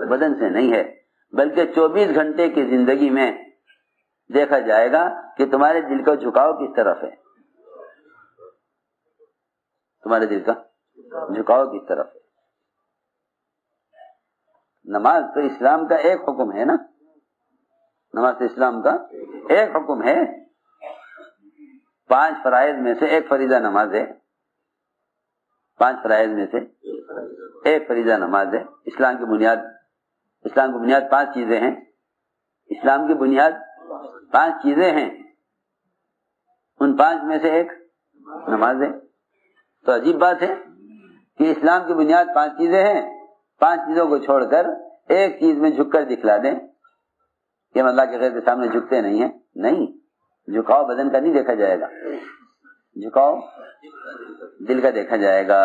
بدن سے نہیں ہے، بلکہ 24 گھنٹے کی زندگی میں دیکھا جائے گا کہ تمہارے دل کا جھکاؤ کس طرف ہے. تمہارے دل کا جھکاؤ کس طرف ہے. نماز تو اسلام کا ایک حکم ہے نا، نماز تو اسلام کا ایک حکم ہے. 5 فرائض میں سے ایک فریضہ نماز ہے. 5 فرائض میں سے ایک فریضہ نماز ہے. اسلام کی بنیاد 5 چیزیں ہیں. اسلام کی بنیاد 5 چیزیں ہیں. ان 5 میں سے ایک نماز ہے. تو عجیب بات ہے کہ اسلام کی بنیاد 5 چیزیں ہیں، 5 چیزوں کو چھوڑ کر ایک چیز میں جھک کر دکھلا دیں کہ ہم اللہ کے غیر کے سامنے جھکتے نہیں ہیں. نہیں، جھکاؤ بدن کا نہیں دیکھا جائے گا، جھکاؤ دل کا دیکھا جائے گا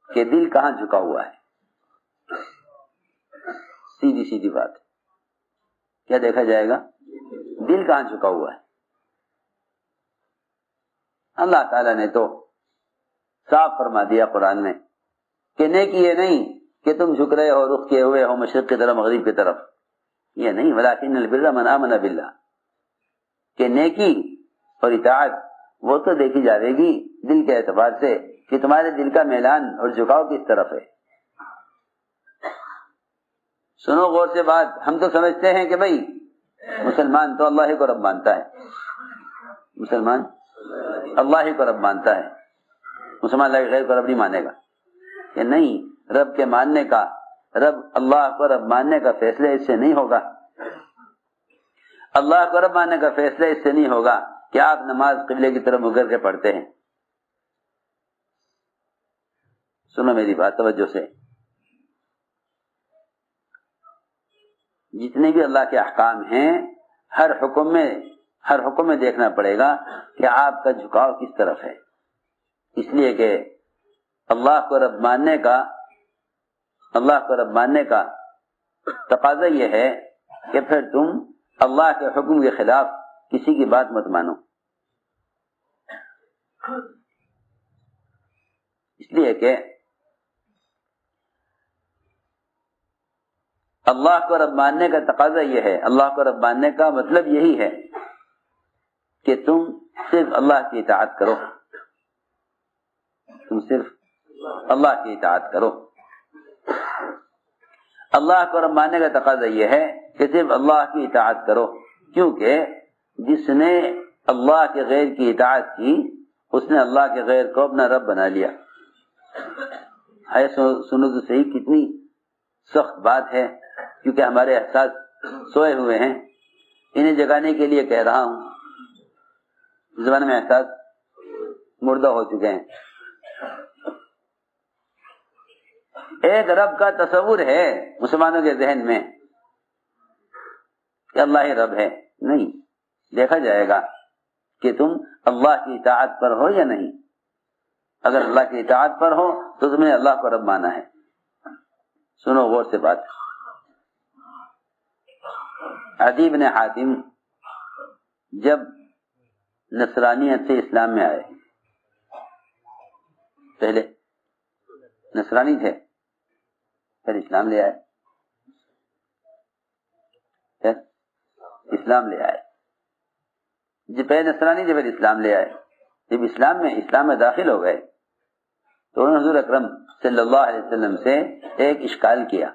کہ دل کہاں جھکا ہوا ہے. سیدھی بات کیا دیکھا جائے گا؟ دل کہاں جھکا ہوا ہے. اللہ تعالیٰ نے تو صاف فرما دیا قرآن میں کہ نیکی یہ نہیں کہ تم جھک رہے ہو، رخ کیے ہوئے ہو مشرق کی طرف مغرب کی طرف. یہ نہیں، ولکن البر من آمن باللہ، کہ نیکی اور اطاعت وہ تو دیکھی جائے گی دل کے اعتبار سے کہ تمہارے دل کا میلان اور جھکاؤ کس طرف ہے. سنو غور سے بات. ہم تو سمجھتے ہیں کہ بھائی مسلمان تو اللہ ہی کو رب مانتا ہے، مسلمان اللہ ہی کو رب مانتا ہے، مسلمان اللہ کے غیر کو رب نہیں مانے گا. کہ نہیں، رب کے ماننے کا، رب اللہ کو رب ماننے کا فیصلہ اس سے نہیں ہوگا. اللہ کو رب ماننے کا فیصلہ اس سے نہیں ہوگا کہ آپ نماز قبلے کی طرف مگر کے پڑھتے ہیں. سنو میری بات توجہ سے. جتنے بھی اللہ کے احکام ہیں ہر حکم میں دیکھنا پڑے گا کہ آپ کا جھکاؤ کس طرف ہے. اس لیے کہ اللہ کو رب ماننے کا اللہ کو رب ماننے کا تقاضا یہ ہے کہ پھر تم اللہ کے حکم کے خلاف کسی کی بات مت مانو. اس لیے کہ اللہ کو رب ماننے کا تقاضا یہ ہے, اللہ کو رب ماننے کا مطلب یہی ہے کہ تم صرف اللہ کی اطاعت کرو, تم صرف اللہ کی اطاعت کرو. اللہ کو رب ماننے کا تقاضا یہ ہے کہ صرف اللہ کی اطاعت کرو, کیونکہ جس نے اللہ کے غیر کی اطاعت کی اس نے اللہ کے غیر کو اپنا رب بنا لیا. ہے سنو تو صحیح کتنی سخت بات ہے, کیونکہ ہمارے احساس سوئے ہوئے ہیں, انہیں جگانے کے لیے کہہ رہا ہوں. زبان میں احساس مردہ ہو چکے ہیں. ایک رب کا تصور ہے مسلمانوں کے ذہن میں کہ اللہ ہی رب ہے. نہیں, دیکھا جائے گا کہ تم اللہ کی اطاعت پر ہو یا نہیں. اگر اللہ کی اطاعت پر ہو تو تم نے اللہ کو رب مانا ہے. سنو غور سے بات. عدی بن حاتم جب نصرانیت سے اسلام میں آئے, پہلے نصرانی تھے پھر اسلام لے آئے, پھر اسلام لے آئے. جب پہلے نصرانی تھے پھر اسلام لے آئے. جب اسلام میں داخل ہو گئے تو انہوں نے حضور اکرم صلی اللہ علیہ وسلم سے ایک اشکال کیا.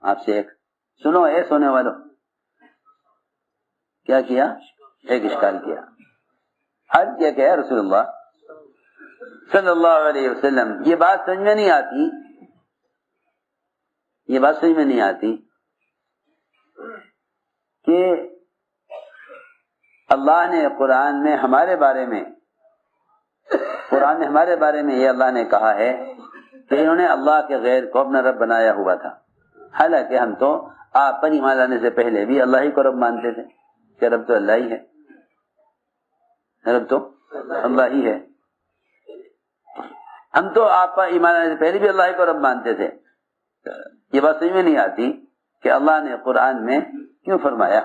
آپ سے ایک سنو اے سونے والوں, کیا کیا؟ ایک اشکال کیا. حج کیا کہ رسول اللہ صلی اللہ علیہ وسلم, یہ بات سمجھ میں نہیں آتی, یہ بات سمجھ میں نہیں آتی کہ اللہ نے قرآن میں ہمارے بارے میں یہ اللہ نے کہا ہے کہ انہوں نے اللہ کے غیر کو اپنا رب بنایا ہوا تھا, حالانکہ ہم تو آپ پر ایمان لانے سے پہلے بھی اللہ ہی کو رب مانتے تھے کہ رب تو اللہ ہی ہے, رب تو اللہ ہی ہے. ہم تو آپ پر ایمان لانے سے پہلے بھی اللہ ہی کو رب مانتے تھے. یہ بات سمجھ میں نہیں آتی کہ اللہ نے قرآن میں کیوں فرمایا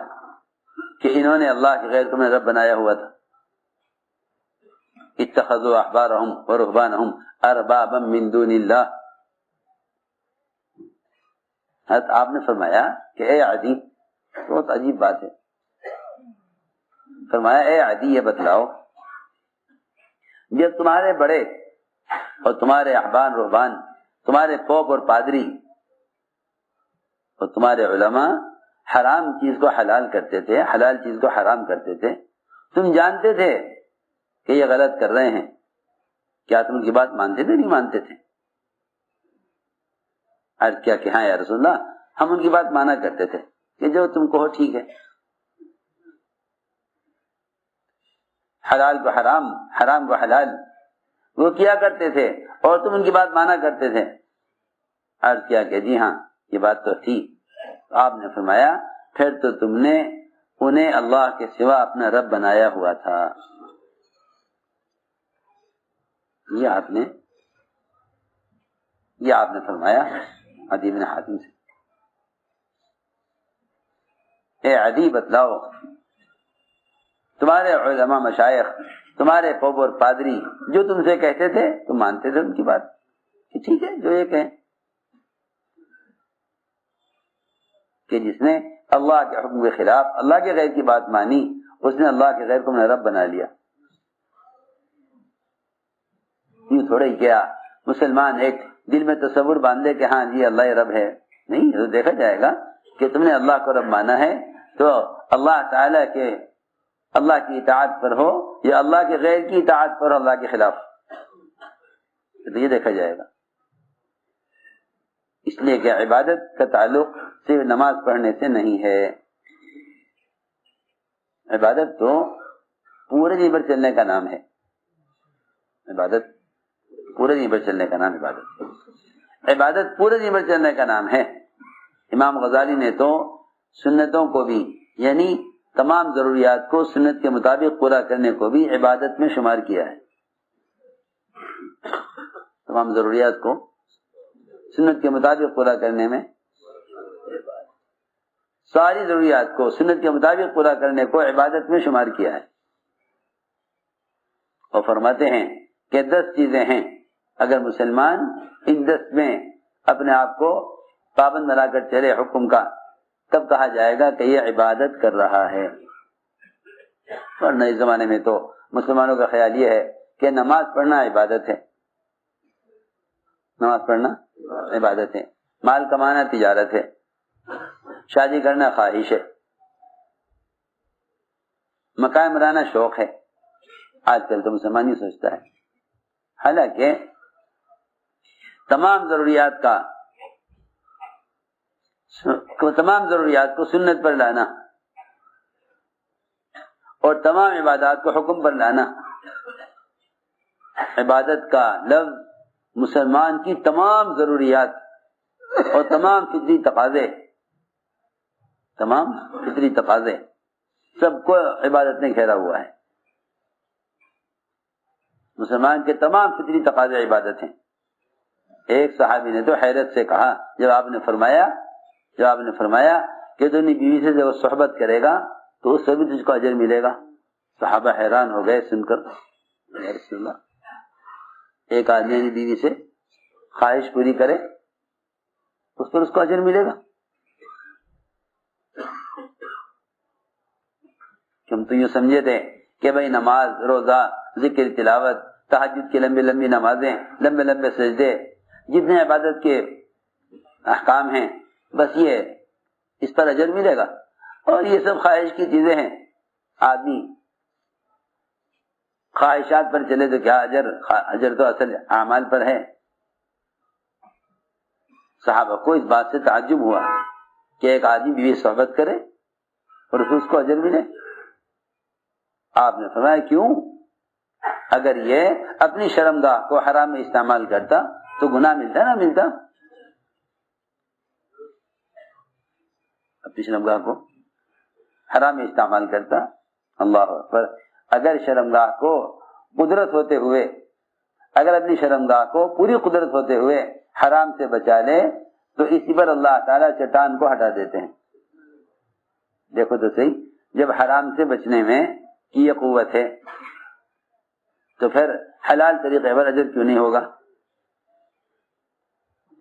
کہ انہوں نے اللہ کے غیر کو رب بنایا ہوا تھا. اتخذوا احبارهم ورهبانهم اربابا من دون اللہ. حضرت آپ نے فرمایا کہ اے عدی, بہت عجیب بات ہے, فرمایا اے عدی یہ بتلاؤ, جب تمہارے بڑے اور تمہارے احبار رہبان, تمہارے پوپ اور پادری اور تمہارے علماء حرام چیز کو حلال کرتے تھے, حلال چیز کو حرام کرتے تھے, تم جانتے تھے کہ یہ غلط کر رہے ہیں, کیا تم ان کی بات مانتے تھے؟ نہیں مانتے تھے. عرض کیا کہ ہاں یا رسول اللہ, ہم ان کی بات مانا کرتے تھے کہ جو تم کہو ٹھیک ہے, حلال کو حرام, حرام کو حلال وہ کیا کرتے تھے اور تم ان کی بات مانا کرتے تھے. عرض کیا کہ جی ہاں یہ بات تو تھی. آپ نے فرمایا پھر تو تم نے انہیں اللہ کے سوا اپنا رب بنایا ہوا تھا. یہ آپ نے فرمایا عدی بن حاتم سے. اے عدی بتلاؤ, تمہارے علماء مشائخ, تمہارے پوپ اور پادری جو تم سے کہتے تھے تم مانتے تھے ان کی بات کہ ٹھیک ہے جو یہ کہیں, کہ جس نے اللہ کے حکم کے خلاف اللہ کے غیر کی بات مانی اس نے اللہ کے غیر کو اپنا رب بنا لیا. یوں تھوڑا ہی کیا مسلمان ایک دل میں تصور باندھے کہ ہاں جی اللہ رب ہے. نہیں, تو دیکھا جائے گا کہ تم نے اللہ کو رب مانا ہے تو اللہ تعالیٰ کے اللہ کی اطاعت پر ہو یا اللہ کے غیر کی اطاعت پر ہو اللہ کے خلاف, تو یہ دیکھا جائے گا. اس لیے کہ عبادت کا تعلق صرف نماز پڑھنے سے نہیں ہے. عبادت تو پورے دن بھر چلنے کا نام ہے. عبادت پورے دن بھر چلنے کا نام عبادت پورے دن بھر چلنے کا نام ہے. امام غزالی نے تو سنتوں کو بھی, یعنی تمام ضروریات کو سنت کے مطابق پورا کرنے کو بھی عبادت میں شمار کیا ہے. تمام ضروریات کو سنت کے مطابق پورا کرنے میں ساری ضروریات کو سنت کے مطابق پورا کرنے کو عبادت میں شمار کیا ہے. اور فرماتے ہیں کہ 10 چیزیں ہیں، اگر مسلمان ان 10 میں اپنے آپ کو پابند بنا کر چلے حکم کا، تب کہا جائے گا کہ یہ عبادت کر رہا ہے. اور نئے زمانے میں تو مسلمانوں کا خیال یہ ہے کہ نماز پڑھنا عبادت ہے، نماز پڑھنا عبادت ہے، مال کمانا تجارت ہے، شادی کرنا خواہش ہے، مکان بنانا شوق ہے. آج کل تو مسلمان ہی سوچتا ہے. حالانکہ تمام ضروریات کو سنت پر لانا اور تمام عبادات کو حکم پر لانا، عبادت کا لفظ مسلمان کی تمام ضروریات اور تمام فطری تقاضے سب کو عبادت نے گھیرا ہوا ہے. مسلمان کے تمام فطری تقاضے عبادت ہیں. ایک صحابی نے تو حیرت سے کہا جب آپ نے فرمایا کہ تو اپنی بیوی سے جب صحبت کرے گا تو اس سے بھی تجھ کو اجر ملے گا. صحابہ حیران ہو گئے سن کر. یا رسول اللہ، ایک آدمی اپنی بیوی سے خواہش پوری کرے اس پر اس کو اجر ملے گا؟ ہم تو یہ سمجھے تھے کہ بھائی نماز، روزہ، ذکر، تلاوت، تہجد کی لمبی لمبی نمازیں، لمبے لمبے سجدے، جتنے عبادت کے احکام ہیں، بس یہ اس پر اجر ملے گا. اور یہ سب خواہش کی چیزیں ہیں. آدمی خواہشات پر چلے تو کیا اجر تو اصل اعمال پر ہے. صحابہ کو اس بات سے تعجب ہوا کہ ایک آدمی بیوی صحبت کرے اور پھر اس کو اجر ملے. آپ نے فرمایا کیوں؟ اگر یہ اپنی شرمگاہ کو حرام میں استعمال کرتا تو گناہ ملتا نہ ملتا؟ اپنی شرمگاہ کو حرام میں استعمال کرتا. اللہ اکبر. اگر شرمگاہ کو قدرت ہوتے ہوئے، اگر اپنی شرمگاہ کو پوری قدرت ہوتے ہوئے حرام سے بچا لے تو اسی پر اللہ تعالیٰ چٹان کو ہٹا دیتے ہیں. دیکھو تو صحیح، جب حرام سے بچنے میں کی یہ قوت ہے تو پھر حلال طریقے پر اجر کیوں نہیں ہوگا؟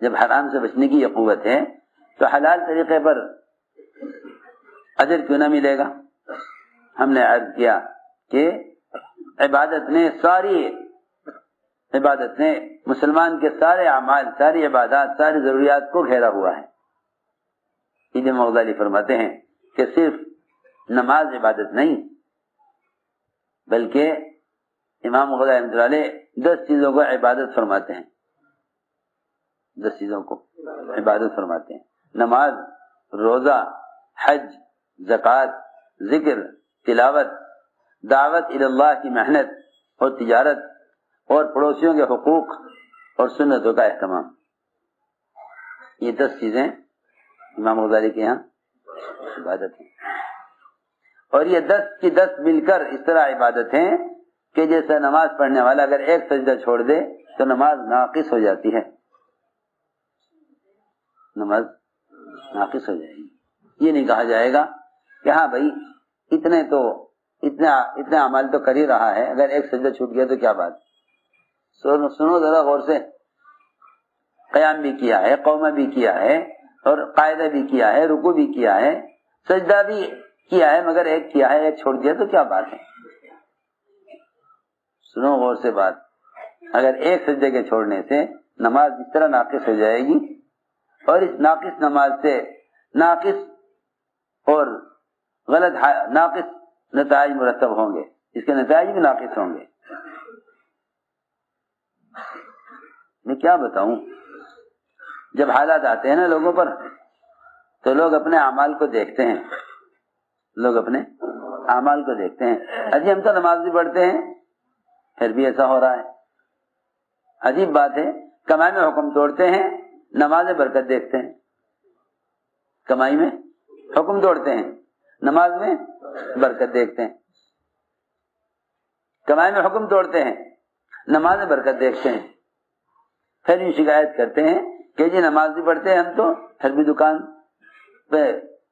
جب حرام سے بچنے کی یہ قوت ہے تو حلال طریقے پر اجر کیوں نہ ملے گا؟ ہم نے عرض کیا کہ عبادت نے مسلمان کے سارے اعمال، ساری عبادات، ساری ضروریات کو گھیرا ہوا ہے. امام غزالی فرماتے ہیں کہ صرف نماز عبادت نہیں، بلکہ امام غزالی رحمۃ اللہ علیہ 10 چیزوں کو عبادت فرماتے ہیں. 10 چیزوں کو عبادت فرماتے ہیں: نماز، روزہ، حج، زکوٰۃ، ذکر، تلاوت، دعوت اللہ کی محنت اور تجارت، اور پڑوسیوں کے حقوق اور سنتوں کا اہتمام. یہ 10 چیزیں امام غزالی کے یہاں عبادت ہیں. اور یہ 10 کی 10 مل کر اس طرح عبادت ہیں کہ جیسا نماز پڑھنے والا اگر ایک سجدہ چھوڑ دے تو نماز ناقص ہو جاتی ہے. نماز ناقص ہو جائے گی. یہ نہیں کہا جائے گا کہ ہاں بھائی اتنے اعمال تو کر ہی رہا ہے، اگر ایک سجدہ چھوٹ گیا تو کیا بات. سنو ذرا غور سے، قیام بھی کیا ہے، قومہ بھی کیا ہے، اور قاعدہ بھی کیا ہے، رکوع بھی کیا ہے، سجدہ بھی کیا ہے، مگر ایک کیا ہے، ایک چھوڑ دیا تو کیا بات ہے. سنو غور سے بات. اگر ایک سجدے کے چھوڑنے سے نماز اس طرح ناقص ہو جائے گی، اور اس ناقص نماز سے ناقص اور ناقص نتائج مرتب ہوں گے، اس کے نتائج بھی ناقص ہوں گے. میں کیا بتاؤں، جب حالات آتے ہیں نا لوگوں پر تو لوگ اپنے اعمال کو دیکھتے ہیں. اجی ہم تو نماز بھی پڑھتے ہیں پھر بھی ایسا ہو رہا ہے. عجیب بات ہے، کمائی میں حکم توڑتے ہیں، نماز برکت دیکھتے ہیں. کمائی میں حکم توڑتے ہیں، نماز میں برکت دیکھتے ہیں. کمائی میں حکم توڑتے ہیں، نماز میں برکت دیکھتے ہیں. پھر یہ شکایت کرتے ہیں کہ جی نماز بھی پڑھتے ہیں ہم تو، پھر بھی دکان پہ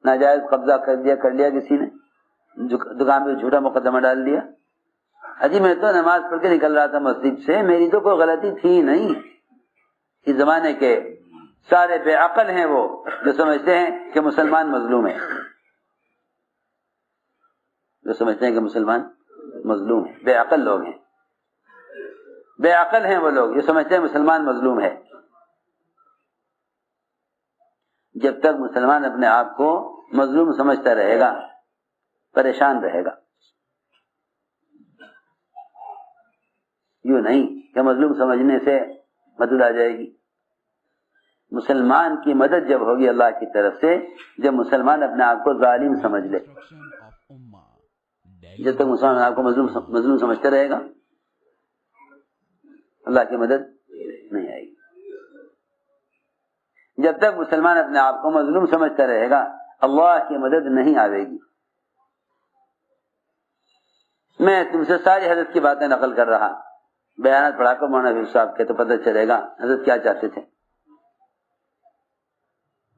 ناجائز قبضہ کر لیا کسی نے، دکان پہ جھوٹا مقدمہ ڈال دیا. اجی میں تو نماز پڑھ کے نکل رہا تھا مسجد سے، میری تو کوئی غلطی تھی نہیں. اس زمانے کے سارے بے عقل ہیں وہ جو سمجھتے ہیں کہ مسلمان مظلوم ہے، جو سمجھتے ہیں کہ مسلمان مظلوم ہے. بے عقل لوگ ہیں، بے عقل ہیں وہ لوگ جو سمجھتے ہیں مسلمان مظلوم ہے. جب تک مسلمان اپنے آپ کو مظلوم سمجھتا رہے گا پریشان رہے گا. یوں نہیں کہ مظلوم سمجھنے سے مدد آ جائے گی. مسلمان کی مدد جب ہوگی اللہ کی طرف سے جب مسلمان اپنے آپ کو ظالم سمجھ لے. جب تک مسلمان آپ کو مظلوم سمجھتا رہے گا اللہ کی مدد نہیں آئے گی. جب تک مسلمان اپنے آپ کو مظلوم سمجھتا رہے گا اللہ کی مدد نہیں آئے گی. میں تم سے ساری حضرت کی باتیں نقل کر رہا، بیانات پڑھا کر مولانا حفیظ صاحب کے تو پتہ چلے گا حضرت کیا چاہتے تھے.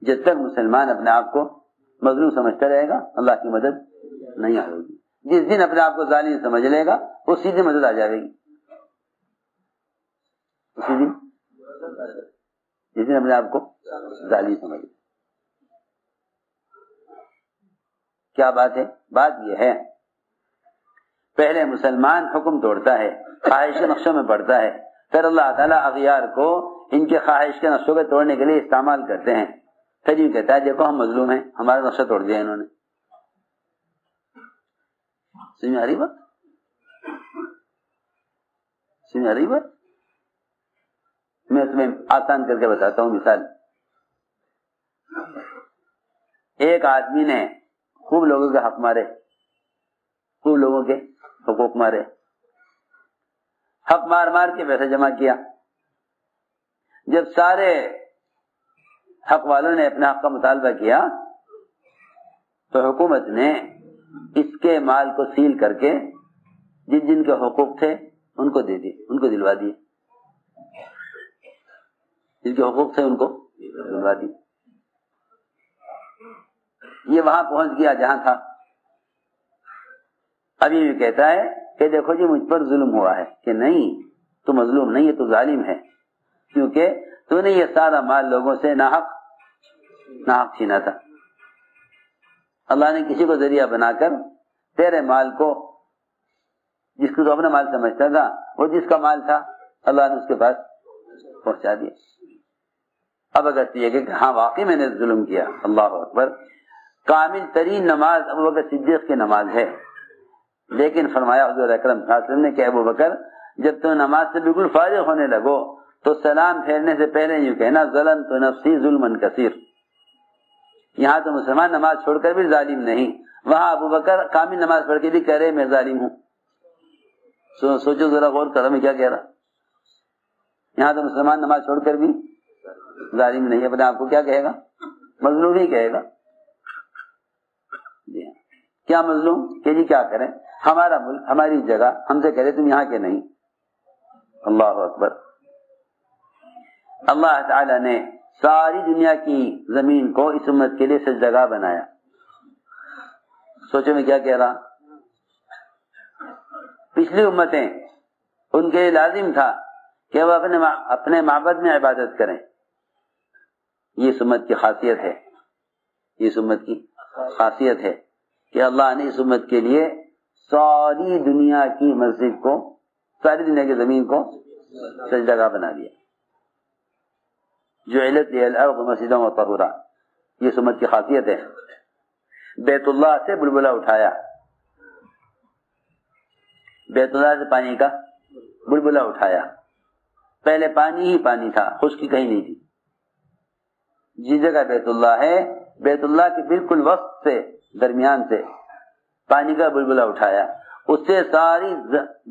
جب تک مسلمان اپنے آپ کو مظلوم سمجھتا رہے گا اللہ کی مدد نہیں آئے گی. جس دن اپنے آپ کو ظالم سمجھ لے گا اسی دن مدد آ جائے گی. اسی دن جس دن اپنے آپ کو ظالم سمجھ. کیا بات ہے؟ بات یہ ہے پہلے مسلمان حکم توڑتا ہے، خواہش کے نقشوں میں پڑتا ہے، پھر اللہ تعالیٰ اغیار کو ان کے خواہش کے نقشوں کو توڑنے کے لیے استعمال کرتے ہیں. پھر یوں کہتا ہے دیکھو ہم مظلوم ہیں، ہمارا نقشہ توڑ دیا انہوں نے. سمجھ آ رہی بات؟ سمجھ آ رہی بات؟ میں تمہیں آسان کر کے بتاتا ہوں مثال. ایک آدمی نے خوب لوگوں کے حق مارے، خوب لوگوں کے حقوق مارے، حق مار مار کے پیسہ جمع کیا. جب سارے حق والوں نے اپنے حق کا مطالبہ کیا تو حکومت نے اس کے مال کو سیل کر کے جن جن کے حقوق تھے ان کو دے دی، ان کو دلوا دیے. جن کے حقوق تھے ان کو دلوا دی. یہ وہاں پہنچ گیا جہاں تھا. ابھی یہ کہتا ہے کہ دیکھو جی مجھ پر ظلم ہوا ہے، کہ نہیں تو مظلوم نہیں ہے، تو ظالم ہے، کیونکہ تو نے یہ سارا مال لوگوں سے ناحق چھینا تھا. اللہ نے کسی کو ذریعہ بنا کر تیرے مال کو، جس کو تو اپنا مال سمجھتا تھا، وہ جس کا مال تھا اللہ نے اس کے پاس پہنچا دیا. اب اگر تو یہ کہ ہاں واقعی میں نے ظلم کیا، اللہ اکبر، کامل ترین نماز ابو بکر صدیق کی نماز ہے. لیکن فرمایا حضور اکرم صلی اللہ علیہ وسلم نے کہ ابو بکر جب تو نماز سے بالکل فارغ ہونے لگو تو سلام پھیرنے سے پہلے یوں کہنا ظلمت نفسی ظلما کثیر. یہاں تو مسلمان نماز چھوڑ کر بھی ظالم نہیں، وہاں ابو بکر کامل نماز پڑھ کے بھی کہہ رہے میں ظالم ہوں. سوچو ذرا غور کرو میں کیا کہہ رہا. یہاں تو مسلمان نماز چھوڑ کر بھی ظالم نہیں، اپنے آپ کو کیا کہے گا؟ مظلوم ہی کہے گا. جی کیا مظلوم کہ جی کیا کریں، ہمارا ملک ہماری جگہ، ہم سے کہہ رہے تم یہاں کے نہیں. اللہ اکبر. اللہ تعالی نے ساری دنیا کی زمین کو اس امت کے لیے سجدگاہ بنایا. سوچو میں کیا کہہ رہا. پچھلی امتیں ان کے لیے لازم تھا کہ وہ اپنے معبد میں عبادت کریں. یہ اس امت کی خاصیت ہے، یہ اس امت کی خاصیت ہے کہ اللہ نے اس امت کے لیے ساری دنیا کی مسجد کو، ساری دنیا کی زمین کو سجدگاہ بنا دیا. جعلت لی الارض مسجدا وطہورا، یہ اس امت کی خاصیت ہے. بیت اللہ سے بلبلہ اٹھایا، بیت اللہ سے پانی کا بلبلہ اٹھایا. پہلے پانی ہی پانی تھا، خشکی کہیں نہیں تھی. جس جگہ بیت اللہ ہے، بیت اللہ کے بالکل وسط سے، درمیان سے پانی کا بلبلہ اٹھایا، اس سے ساری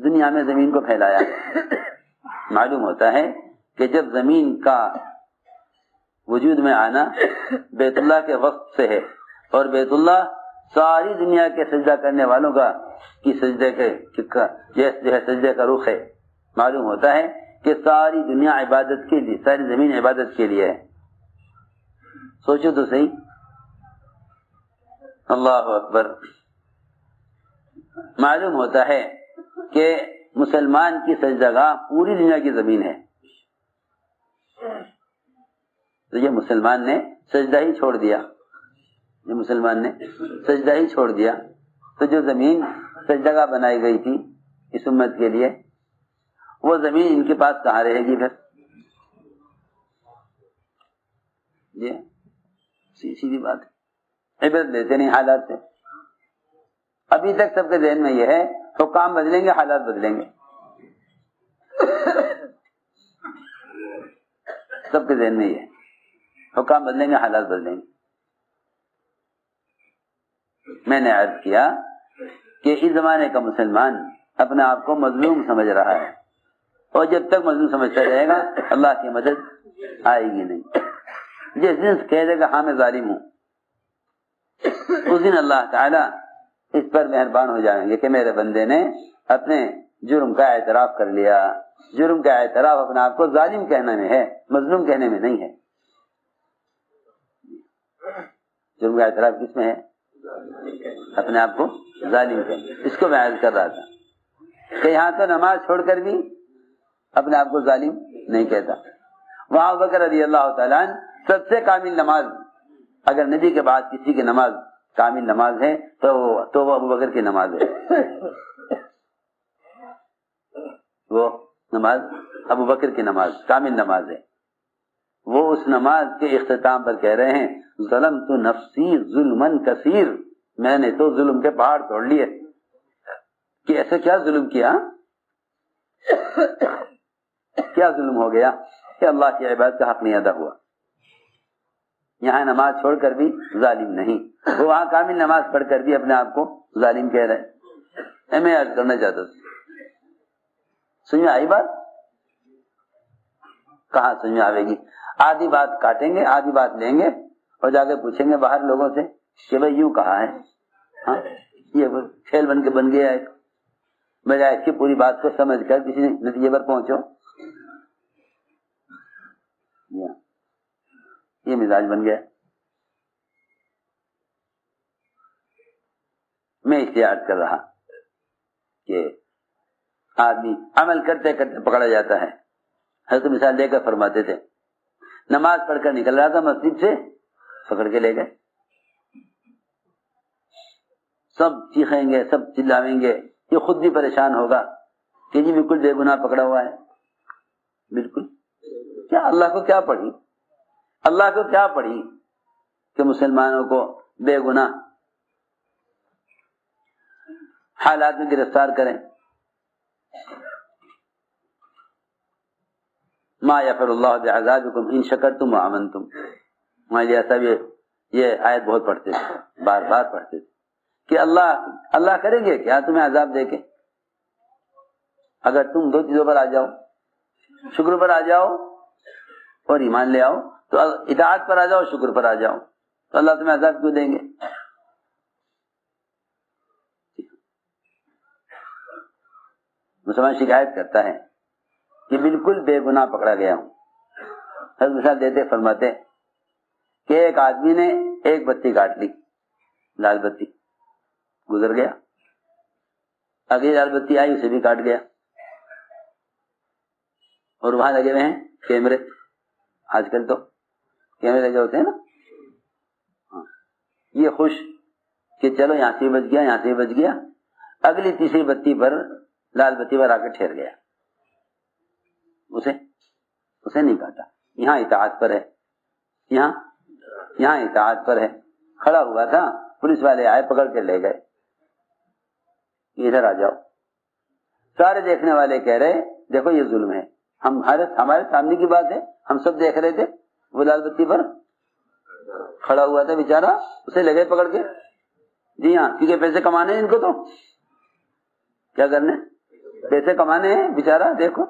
دنیا میں زمین کو پھیلایا. معلوم ہوتا ہے کہ جب زمین کا وجود میں آنا بیت اللہ کے وسط سے ہے، اور بیت اللہ ساری دنیا کے سجدہ کرنے والوں کا کی سجدے کے جو ہے سجدے کا رخ ہے. معلوم ہوتا ہے کہ ساری دنیا عبادت کے لیے، ساری زمین عبادت کے لیے ہے. سوچو تو صحیح. اللہ اکبر. معلوم ہوتا ہے کہ مسلمان کی سجدگاہ پوری دنیا کی زمین ہے. تو یہ مسلمان نے سجدہ ہی چھوڑ دیا, یہ مسلمان نے سجدہ ہی چھوڑ دیا. تو جو زمین سجدگاہ بنائی گئی تھی اس امت کے لیے, وہ زمین ان کے پاس کہاں رہے گی پھر؟ یہ سیدھی بات ہے. عبرت لیتے نہیں حالات سے. ابھی تک سب کے ذہن میں یہ ہے حکام بدلیں گے حالات بدلیں گے, سب کے ذہن میں یہ ہے حکام بدلیں گے حالات بدلیں گے. میں نے عرض کیا کہ اس زمانے کا مسلمان اپنے آپ کو مظلوم سمجھ رہا ہے, اور جب تک مظلوم سمجھتا رہے گا اللہ کی مدد آئے گی نہیں. جس دن کہہ دے گا ہاں میں ظالم ہوں, اس دن اللہ تعالیٰ اس پر مہربان ہو جائیں گے کہ میرے بندے نے اپنے جرم کا اعتراف کر لیا. جرم کا اعتراف اپنے آپ کو ظالم کہنے میں ہے, مظلوم کہنے میں نہیں ہے. جرم کا اعتراف کس میں ہے؟ اپنے آپ کو ظالم کہنے. اس کو میں عرض کر رہا تھا کہ یہاں تو نماز چھوڑ کر بھی اپنے آپ کو ظالم نہیں کہتا. وہاں ابو بکر رضی اللہ تعالیٰ عنہ سب سے کامل نماز, اگر نبی کے بعد کسی کی نماز کامل نماز ہے تو وہ ابو بکر کی نماز ہے. وہ نماز ابو بکر کی نماز کامل نماز ہے. وہ اس نماز کے اختتام پر کہہ رہے ہیں ظلمت نفسی ظلمن کثیر, میں نے تو ظلم کے پہاڑ توڑ لیے. کہ ایسے کیا ظلم کیا, کیا ظلم ہو گیا کہ اللہ کی عبادت کا حق نہیں ادا ہوا. یہاں نماز چھوڑ کر بھی ظالم نہیں, وہ وہاں کامل نماز پڑھ کر بھی اپنے آپ کو ظالم کہہ رہے. میں عرض کرنا چاہتا ہوں, سمجھ میں آئی بات؟ کہاں سمجھ میں آئے گی؟ آدھی بات کاٹیں گے, آدھی بات لیں گے اور جا کے پوچھیں گے باہر لوگوں سے کہ بھائی یوں کہا ہے. ہاں یہ کھیل بن گیا ہے. بجائے اس کی پوری بات کو سمجھ کر کسی نتیجے پر پہنچو. یہ مزاج بن گیا. میں اس لیے عرض کر رہا کہ آدمی عمل کرتے کرتے پکڑا جاتا ہے. حضرت مثال دے کر فرماتے تھے, نماز پڑھ کر نکل رہا تھا مسجد سے, پکڑ کے لے گئے. سب چیخیں گے, سب چلاویں گے, یہ خود بھی پریشان ہوگا کہ جی بالکل بے گناہ پکڑا ہوا ہے. بالکل کیا اللہ کو کیا پڑھی, اللہ کو کیا پڑھی کہ مسلمانوں کو بے گناہ حالات میں گرفتار کریں. ما یغفر اللہ بعذابکم ان شکرتم وآمنتم. مولوی صاحب یہ آیت بہت پڑھتے تھے, بار بار پڑھتے تھے کہ اللہ کریں گے کیا تمہیں عذاب دے کے, اگر تم دو چیزوں پر آ جاؤ, شکر پر آ جاؤ اور ایمان لے آؤ, تو اطاعت پر آ جاؤ, شکر پر آ جاؤ, تو اللہ تمہیں عذاب کیوں دیں گے؟ مسلمان شکایت کرتا ہے کہ بالکل بے گناہ پکڑا گیا ہوں. حضرت مثال دیتے فرماتے کہ ایک آدمی نے ایک بتی کاٹ لی, لال بتی, گزر گیا. اگلی لال بتی آئی, اسے بھی کاٹ گیا. اور وہاں لگے ہوئے ہیں کیمرے, آج کل تو کیمرے لگے ہوتے ہیں نا. ہاں, یہ خوش کہ چلو یہاں سے بچ گیا, یہاں سے بچ گیا. اگلی تیسری بتی پر, لال بتی پر آ کے ٹھہر گیا. اسے نہیں کاٹا. یہاں اطاعت پر ہے, یہاں اطاعت پر ہے. کھڑا ہوا تھا, پولیس والے آئے, پکڑ کے لے گئے, ادھر آ جاؤ. سارے دیکھنے والے کہہ رہے دیکھو یہ ظلم ہے. ہمارے سامنے کی بات ہے, ہم سب دیکھ رہے تھے. وہ لال بتی پر کھڑا ہوا تھا بیچارہ, اسے لے گئے پکڑ کے. جی ہاں, کیونکہ پیسے کمانے ہیں ان کو, تو کیا کرنے, پیسے کمانے ہیں. بیچارہ دیکھو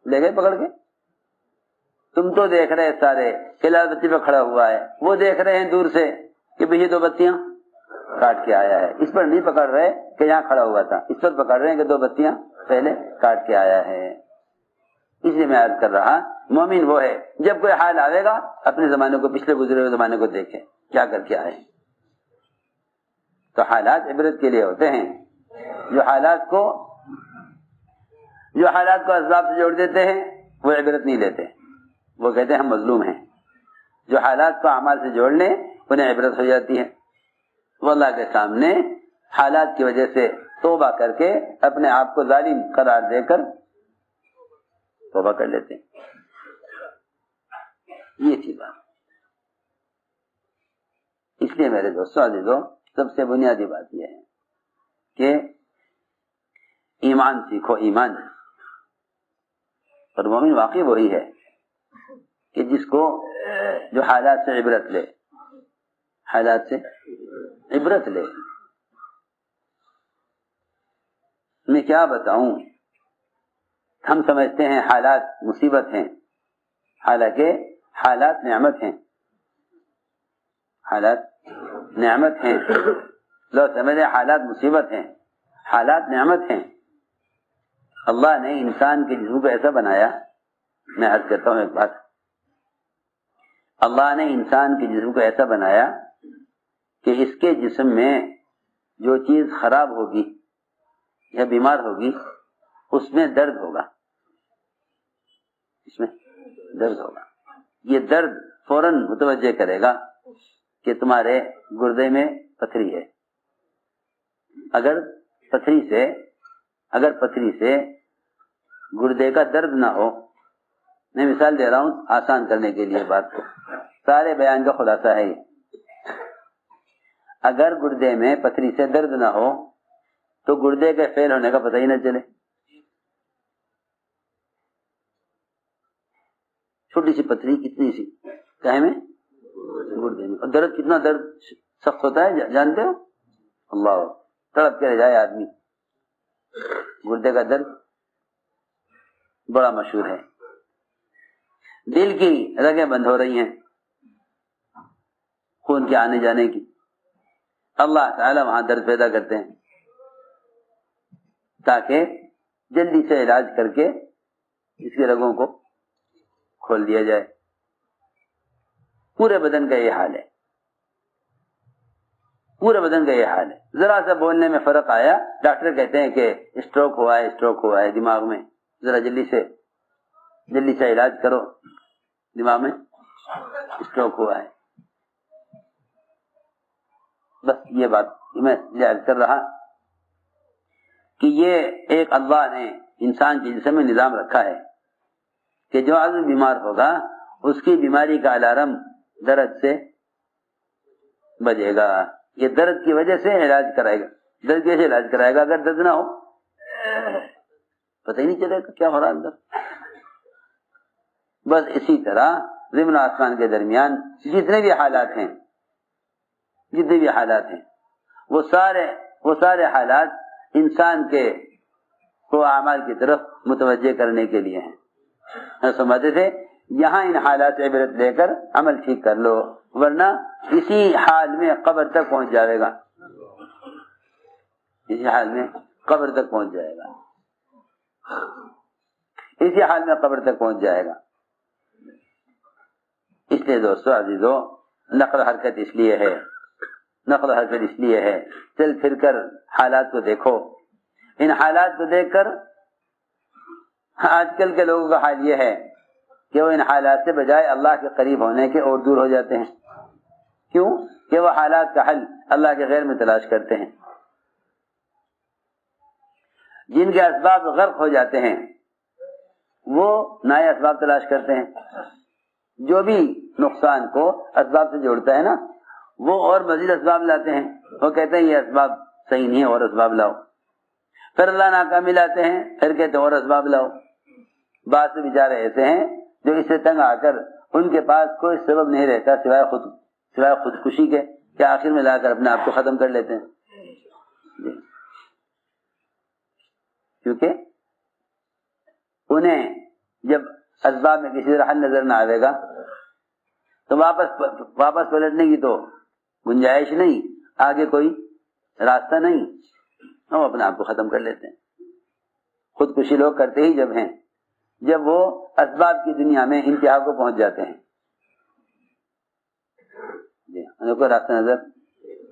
لے گئے پکڑ کے. تم تو دیکھ رہے سارے کہ لال بتی پہ کھڑا ہوا ہے, وہ دیکھ رہے ہیں دور سے کہ بھئی یہ دو بتیاں کاٹ کے آیا ہے. اس پر نہیں پکڑ رہے کہ یہاں کھڑا ہوا تھا, اس پر پکڑ رہے ہیں کہ دو بتیاں پہلے کاٹ کے آیا ہے. اس لیے میں عرض کر رہا مومن وہ ہے جب کوئی حال آئے گا اپنے زمانے کو، پچھلے گزرے ہوئے زمانے کو دیکھے کیا کر کے آئے. تو حالات عبرت کے لیے ہوتے ہیں. جو حالات کو اسباب سے جوڑ دیتے ہیں وہ عبرت نہیں لیتے، وہ کہتے ہیں ہم مظلوم ہیں. جو حالات کو اعمال سے جوڑ لیں انہیں عبرت ہو جاتی ہے. وہ اللہ کے سامنے حالات کی وجہ سے توبہ کر کے اپنے آپ کو ظالم قرار دے کر توبہ کر لیتے ہیں. یہ تھی بات. اس لیے میرے دوستوں عزیزوں سب سے بنیادی بات یہ ہے کہ ایمان سیکھو. ایمان اور مومن واقعی وہی ہے کہ جس کو جو حالات سے عبرت لے، حالات سے عبرت لے. میں کیا بتاؤں، ہم سمجھتے ہیں حالات مصیبت ہیں، حالانکہ حالات نعمت ہیں. حالات نعمت ہیں. لوگ سمجھے حالات مصیبت ہیں، حالات نعمت ہیں. اللہ نے انسان کے جسم کو ایسا بنایا، میں عرض کرتا ہوں ایک بات، اللہ نے انسان کے جسم کو ایسا بنایا کہ اس کے جسم میں جو چیز خراب ہوگی یا بیمار ہوگی اس میں درد ہوگا. اس میں درد ہوگا. یہ درد فوراً متوجہ کرے گا کہ تمہارے گردے میں پتھری ہے. اگر پتھری سے گردے کا درد نہ ہو، میں مثال دے رہا ہوں آسان کرنے کے لیے بات کو، سارے بیان کا خلاصہ ہے یہ. اگر گردے میں پتھری سے درد نہ ہو تو گردے کے فیل ہونے کا پتہ ہی نہ چلے. چھوٹی سی پتھری کتنی سی کہے میں گردے میں، اور درد کتنا درد سخت ہوتا ہے جانتے ہو؟ اللہ تڑپ کے رہ جائے آدمی. گردے کا درد بڑا مشہور ہے. دل کی رگیں بند ہو رہی ہیں خون کے آنے جانے کی، اللہ تعالی وہاں درد پیدا کرتے ہیں تاکہ جلدی سے علاج کر کے اس کی رگوں کو کھول دیا جائے. پورے بدن کا یہ حال ہے. پورے بدن کا یہ حال ہے. ذرا سا بولنے میں فرق آیا، ڈاکٹر کہتے ہیں کہ اسٹروک ہوا ہے دماغ میں، ذرا جلدی سے علاج کرو، دماغ میں اسٹروک ہوا ہے. بس یہ بات میں یاد کر رہا کہ یہ ایک اللہ نے انسان کے جسم میں نظام رکھا ہے کہ جو عضو بیمار ہوگا اس کی بیماری کا الارم درد سے بجے گا. یہ درد کی وجہ سے علاج کرائے گا. درد کیسے علاج کرائے گا؟ اگر درد نہ ہو پتہ ہی نہیں چلے گا کیا ہو رہا اندر. بس اسی طرح زمین و آسمان کے درمیان جتنے بھی حالات ہیں وہ سارے حالات انسان کے کو اعمال کی طرف متوجہ کرنے کے لیے ہیں. سمجھتے تھے یہاں ان حالات سے عبرت لے کر عمل ٹھیک کر لو، ورنہ اسی حال میں قبر تک پہنچ جائے گا. اسی حال میں قبر تک پہنچ جائے گا. اسی حال میں قبر تک پہنچ جائے گا. اس لیے دوستو عزیزو نقل حرکت اس لیے ہے چل پھر کر حالات کو دیکھو. ان حالات کو دیکھ کر آج کل کے لوگوں کا حال یہ ہے کہ وہ ان حالات سے بجائے اللہ کے قریب ہونے کے اور دور ہو جاتے ہیں. کیوں؟ کہ وہ حالات کا حل اللہ کے غیر میں تلاش کرتے ہیں. جن کے اسباب غرق ہو جاتے ہیں وہ نئے اسباب تلاش کرتے ہیں. جو بھی نقصان کو اسباب سے جوڑتا ہے نا وہ اور مزید اسباب لاتے ہیں. وہ کہتے ہیں یہ اسباب صحیح نہیں ہے اور اسباب لاؤ. پھر اللہ ناکامی لاتے ہیں، پھر کہتے ہیں اور اسباب لاؤ. بعض سے بیچارے ایسے ہیں جو اس سے تنگ آ کر ان کے پاس کوئی سبب نہیں رہتا سوائے خودکشی کے کہ آخر میں لا کر اپنے آپ کو ختم کر لیتے ہیں. کیونکہ انہیں جب اسباب میں کسی طرح حل نظر نہ آئے گا تو واپس پلٹنے کی تو گنجائش نہیں، آگے کوئی راستہ نہیں، وہ اپنے آپ کو ختم کر لیتے ہیں. خودکشی لوگ کرتے ہی جب ہیں جب وہ اسباب کی دنیا میں انتہا کو پہنچ جاتے ہیں. جی انہیں کوئی راستہ نظر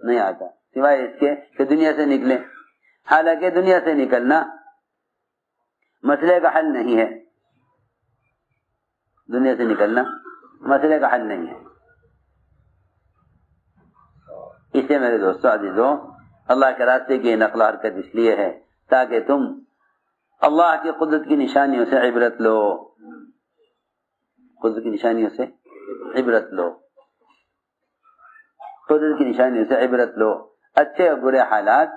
نہیں آتا سوائے اس کے کہ دنیا سے نکلیں. حالانکہ دنیا سے نکلنا مسئلے کا حل نہیں ہے. دنیا سے نکلنا مسئلے کا حل نہیں ہے. اسے میرے دوستوں عزیزوں اللہ کے راستے کی نقل و حرکت اس لیے ہے تاکہ تم اللہ کی قدرت کی نشانیوں سے عبرت لو. قدرت کی نشانیوں سے عبرت لو. قدرت کی نشانیوں سے عبرت لو. اچھے اور برے حالات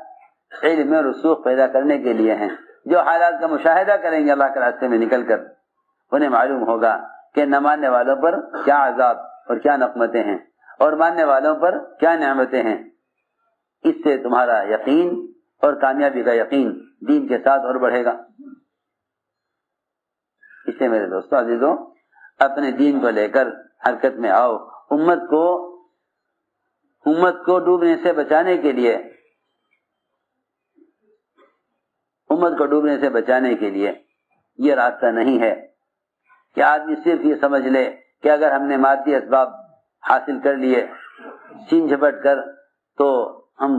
علم میں رسوخ پیدا کرنے کے لیے ہیں. جو حالات کا مشاہدہ کریں گے اللہ کے راستے میں نکل کر انہیں معلوم ہوگا کہ نہ ماننے والوں پر کیا عذاب اور کیا نقمتیں ہیں اور ماننے والوں پر کیا نعمتیں ہیں. اس سے تمہارا یقین اور کامیابی کا یقین دین کے ساتھ اور بڑھے گا. اس سے میرے دوستو عزیزوں اپنے دین کو لے کر حرکت میں آؤ. امت کو ڈوبنے سے بچانے کے لیے یہ راستہ نہیں ہے کہ آدمی صرف یہ سمجھ لے کہ اگر ہم نے مادی اسباب حاصل کر لیے چھین جھپٹ کر تو ہم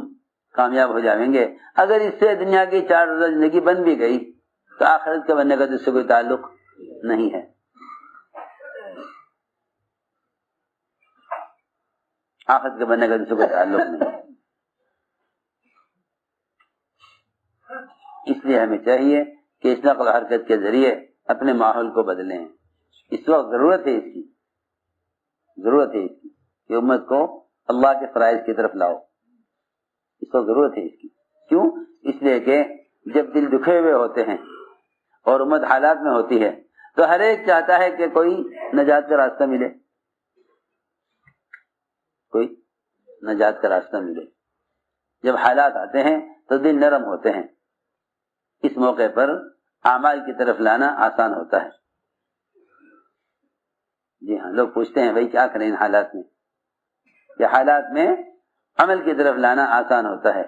کامیاب ہو جائیں گے. اگر اس سے دنیا کی 4 روزہ زندگی بن بھی گئی تو آخرت کے بننے کا تو اس سے کوئی تعلق نہیں ہے. آخرت کے بننے کا تو اس سے کوئی تعلق نہیں ہے. اس لیے ہمیں چاہیے کہ اس نقل و حرکت کے ذریعے اپنے ماحول کو بدلیں. اس وقت ضرورت ہے اس کی کہ امت کو اللہ کے فرائض کی طرف لاؤ. اس کو ضرورت ہے اس کی. کیوں؟ اس لیے کہ جب دل دکھے ہوئے ہوتے ہیں اور امت حالات میں ہوتی ہے تو ہر ایک چاہتا ہے کہ کوئی نجات کا راستہ ملے. جب حالات آتے ہیں تو دل نرم ہوتے ہیں. اس موقع پر اعمال کی طرف لانا آسان ہوتا ہے. جی ہاں لوگ پوچھتے ہیں بھائی کیا کریں ان حالات میں. یہ حالات میں عمل کی طرف لانا آسان ہوتا ہے.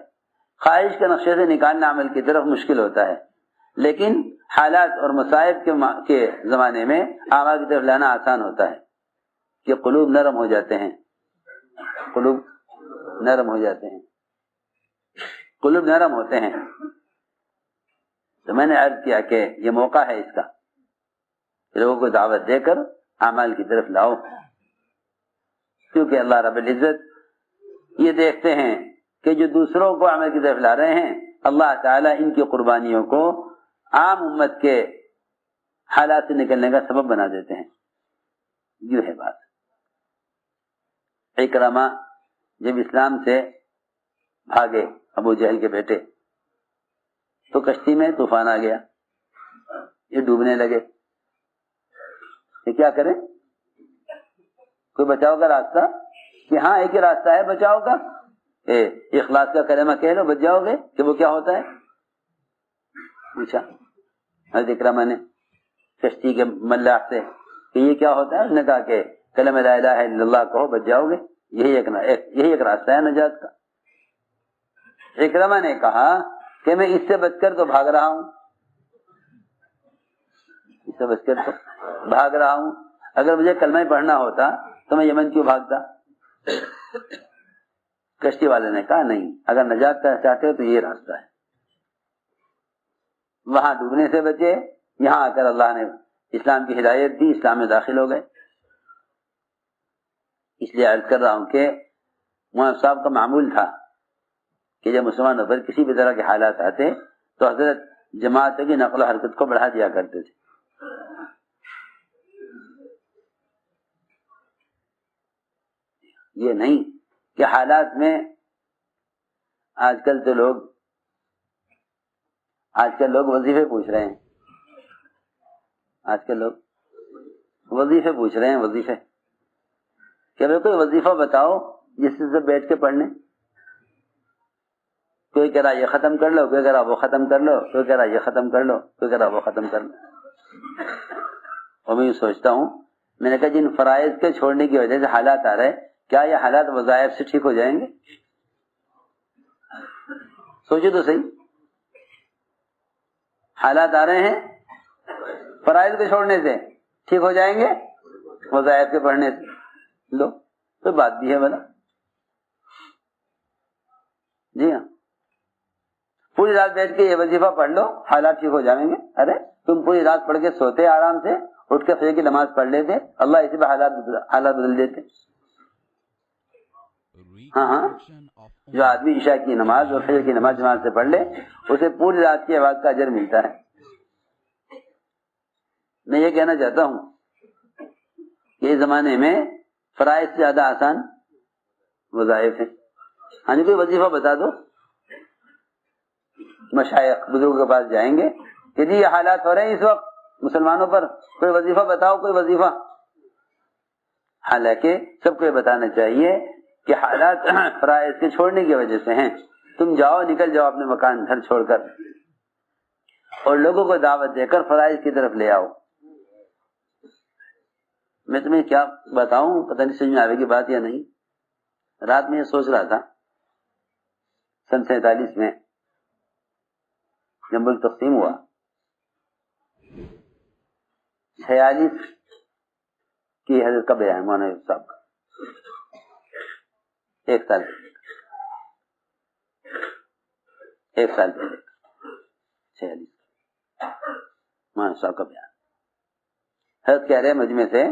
خواہش کے نقشے سے نکالنا عمل کی طرف مشکل ہوتا ہے. لیکن حالات اور مصائب کے زمانے میں اعمال کی طرف لانا آسان ہوتا ہے کہ قلوب نرم ہو جاتے ہیں. قلوب نرم ہوتے ہیں. تو میں نے عرض کیا کہ یہ موقع ہے اس کا لوگوں کو دعوت دے کر اعمال کی طرف لاؤ. کیونکہ اللہ رب العزت یہ دیکھتے ہیں کہ جو دوسروں کو عمل کی طرف لا رہے ہیں اللہ تعالیٰ ان کی قربانیوں کو عام امت کے حالات سے نکلنے کا سبب بنا دیتے ہیں. یوں ہے بات. اکرمہ جب اسلام سے بھاگے ابو جہل کے بیٹے تو کشتی میں طوفان آ گیا. یہ ڈوبنے لگے. یہ کیا کریں؟ کوئی بچاؤ کا راستہ؟ کہ ہاں ایک ہی راستہ ہے بچاؤ کا. اخلاص کا کلمہ کہہ لو بچ جاؤ گے. کہ وہ کیا ہوتا ہے پوچھا حضرت اکرمہ نے کشتی کے ملاح سے کہ یہ کیا ہوتا ہے. اس نے کہا کہ کلمہ لا الہ الا اللہ کہو بچ جاؤ گے. یہی ایک راستہ ہے نجات کا. اکرمہ نے کہا کہ میں اس سے بچ کر تو بھاگ رہا ہوں. اگر مجھے کلمہ پڑھنا ہوتا تو میں یمن کیوں بھاگتا. کشتی والے نے کہا نہیں, اگر نجات کا چاہتے ہو تو یہ راستہ ہے. وہاں ڈوبنے سے بچے, یہاں آ کر اللہ نے اسلام کی ہدایت دی, اسلام میں داخل ہو گئے. اس لیے عرض کر رہا ہوں کہ مولانا صاحب کا معمول تھا کہ جب مسلمانوں پر کسی بھی طرح کے حالات آتے تو حضرت جماعت کی نقل و حرکت کو بڑھا دیا کرتے تھے. یہ نہیں کہ حالات میں آج کل لوگ وظیفے پوچھ رہے ہیں. وظیفے کہ بھائی کوئی وظیفہ بتاؤ جس سے بیٹھ کے پڑھنے. کوئی کہہ رہا یہ ختم کر لو, کوئی کہہ رہا وہ ختم کر لو, کوئی کہہ رہا یہ ختم کر لو, کوئی کہہ رہا وہ ختم کر لو. اور میں یہ سوچتا ہوں, میں نے کہا جن فرائض کے چھوڑنے کی وجہ سے حالات آ رہے, کیا یہ حالات وظائف سے ٹھیک ہو جائیں گے؟ سوچو تو صحیح. حالات آ رہے ہیں فرائض کو چھوڑنے سے ٹھیک ہو جائیں گے، وظائف کے پڑھنے سے؟ لو تو بات بھی ہے بلا. جی ہاں، پوری رات بیٹھ کے یہ وظیفہ پڑھ لو، حالات ٹھیک ہو جائیں گے. ارے تم پوری رات پڑھ کے سوتے آرام سے، اٹھ کے فجر کی نماز پڑھ لیتے، اللہ اسی پہ حالات بدل دیتے. ہاں، جو آدمی عشاء کی نماز اور فجر کی نماز جماعت سے پڑھ لے اسے پوری رات کی عبادت کا اجر ملتا ہے. میں یہ کہنا چاہتا ہوں کہ اس زمانے میں فرائض سے زیادہ آسان وظائف ہیں. ہاں جی، کوئی وظیفہ بتا دو، مشائخ بزرگوں کے پاس جائیں گے کہ جی یہ حالات ہو رہے ہیں اس وقت مسلمانوں پر، کوئی وظیفہ بتاؤ، کوئی وظیفہ. حالانکہ سب کو یہ بتانا چاہیے کہ حالات فرائض کے چھوڑنے کی وجہ سے ہیں. تم جاؤ، نکل جاؤ اپنے مکان گھر چھوڑ کر اور لوگوں کو دعوت دے کر فرائض کی طرف لے آؤ. میں تمہیں کیا بتاؤں، پتہ نہیں سمجھ میں آئے گی بات یا نہیں. رات میں یہ سوچ رہا تھا، سن 47 میں جب ملک تقسیم ہوا، 46 کی حضرت کا بیان مولانا صاحب کا، ایک سال پہلے 46 مولانا صاحب کا بیان. حضرت کہہ رہے مجمع سے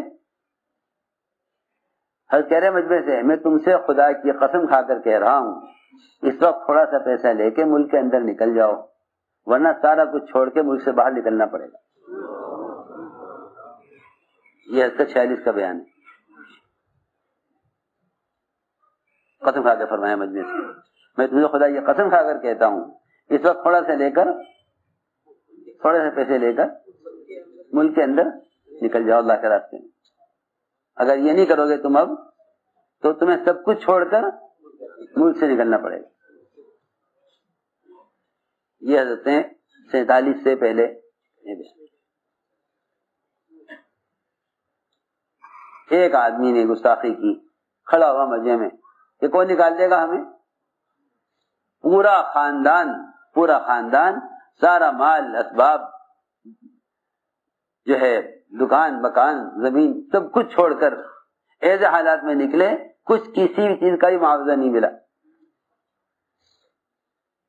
میں تم سے خدا کی قسم کھا کر کہہ رہا ہوں، اس وقت تھوڑا سا پیسہ لے کے ملک کے اندر نکل جاؤ، ورنہ سارا کچھ چھوڑ کے ملک سے باہر نکلنا پڑے گا. یہ حضرت 46 کا بیان ہے. قسم کھا کے فرمایا مجمع سے، میں تمہیں خدا کی قسم کھا کر کہتا ہوں، اس وقت تھوڑا سا پیسے لے کر ملک کے اندر نکل جاؤ اللہ کے راستے میں. اگر یہ نہیں کرو گے تم اب، تو تمہیں سب کچھ چھوڑ کر ملک سے نکلنا پڑے گا. یہ حضرت 47 سے پہلے. ایک آدمی نے گستاخی کی، کھڑا ہوا مجمع میں کہ کون نکال دے گا ہمیں؟ پورا خاندان سارا مال اسباب جو ہے، دکان مکان زمین سب کچھ چھوڑ کر ایسے حالات میں نکلے، کچھ کسی بھی چیز کا بھی معاوضہ نہیں ملا.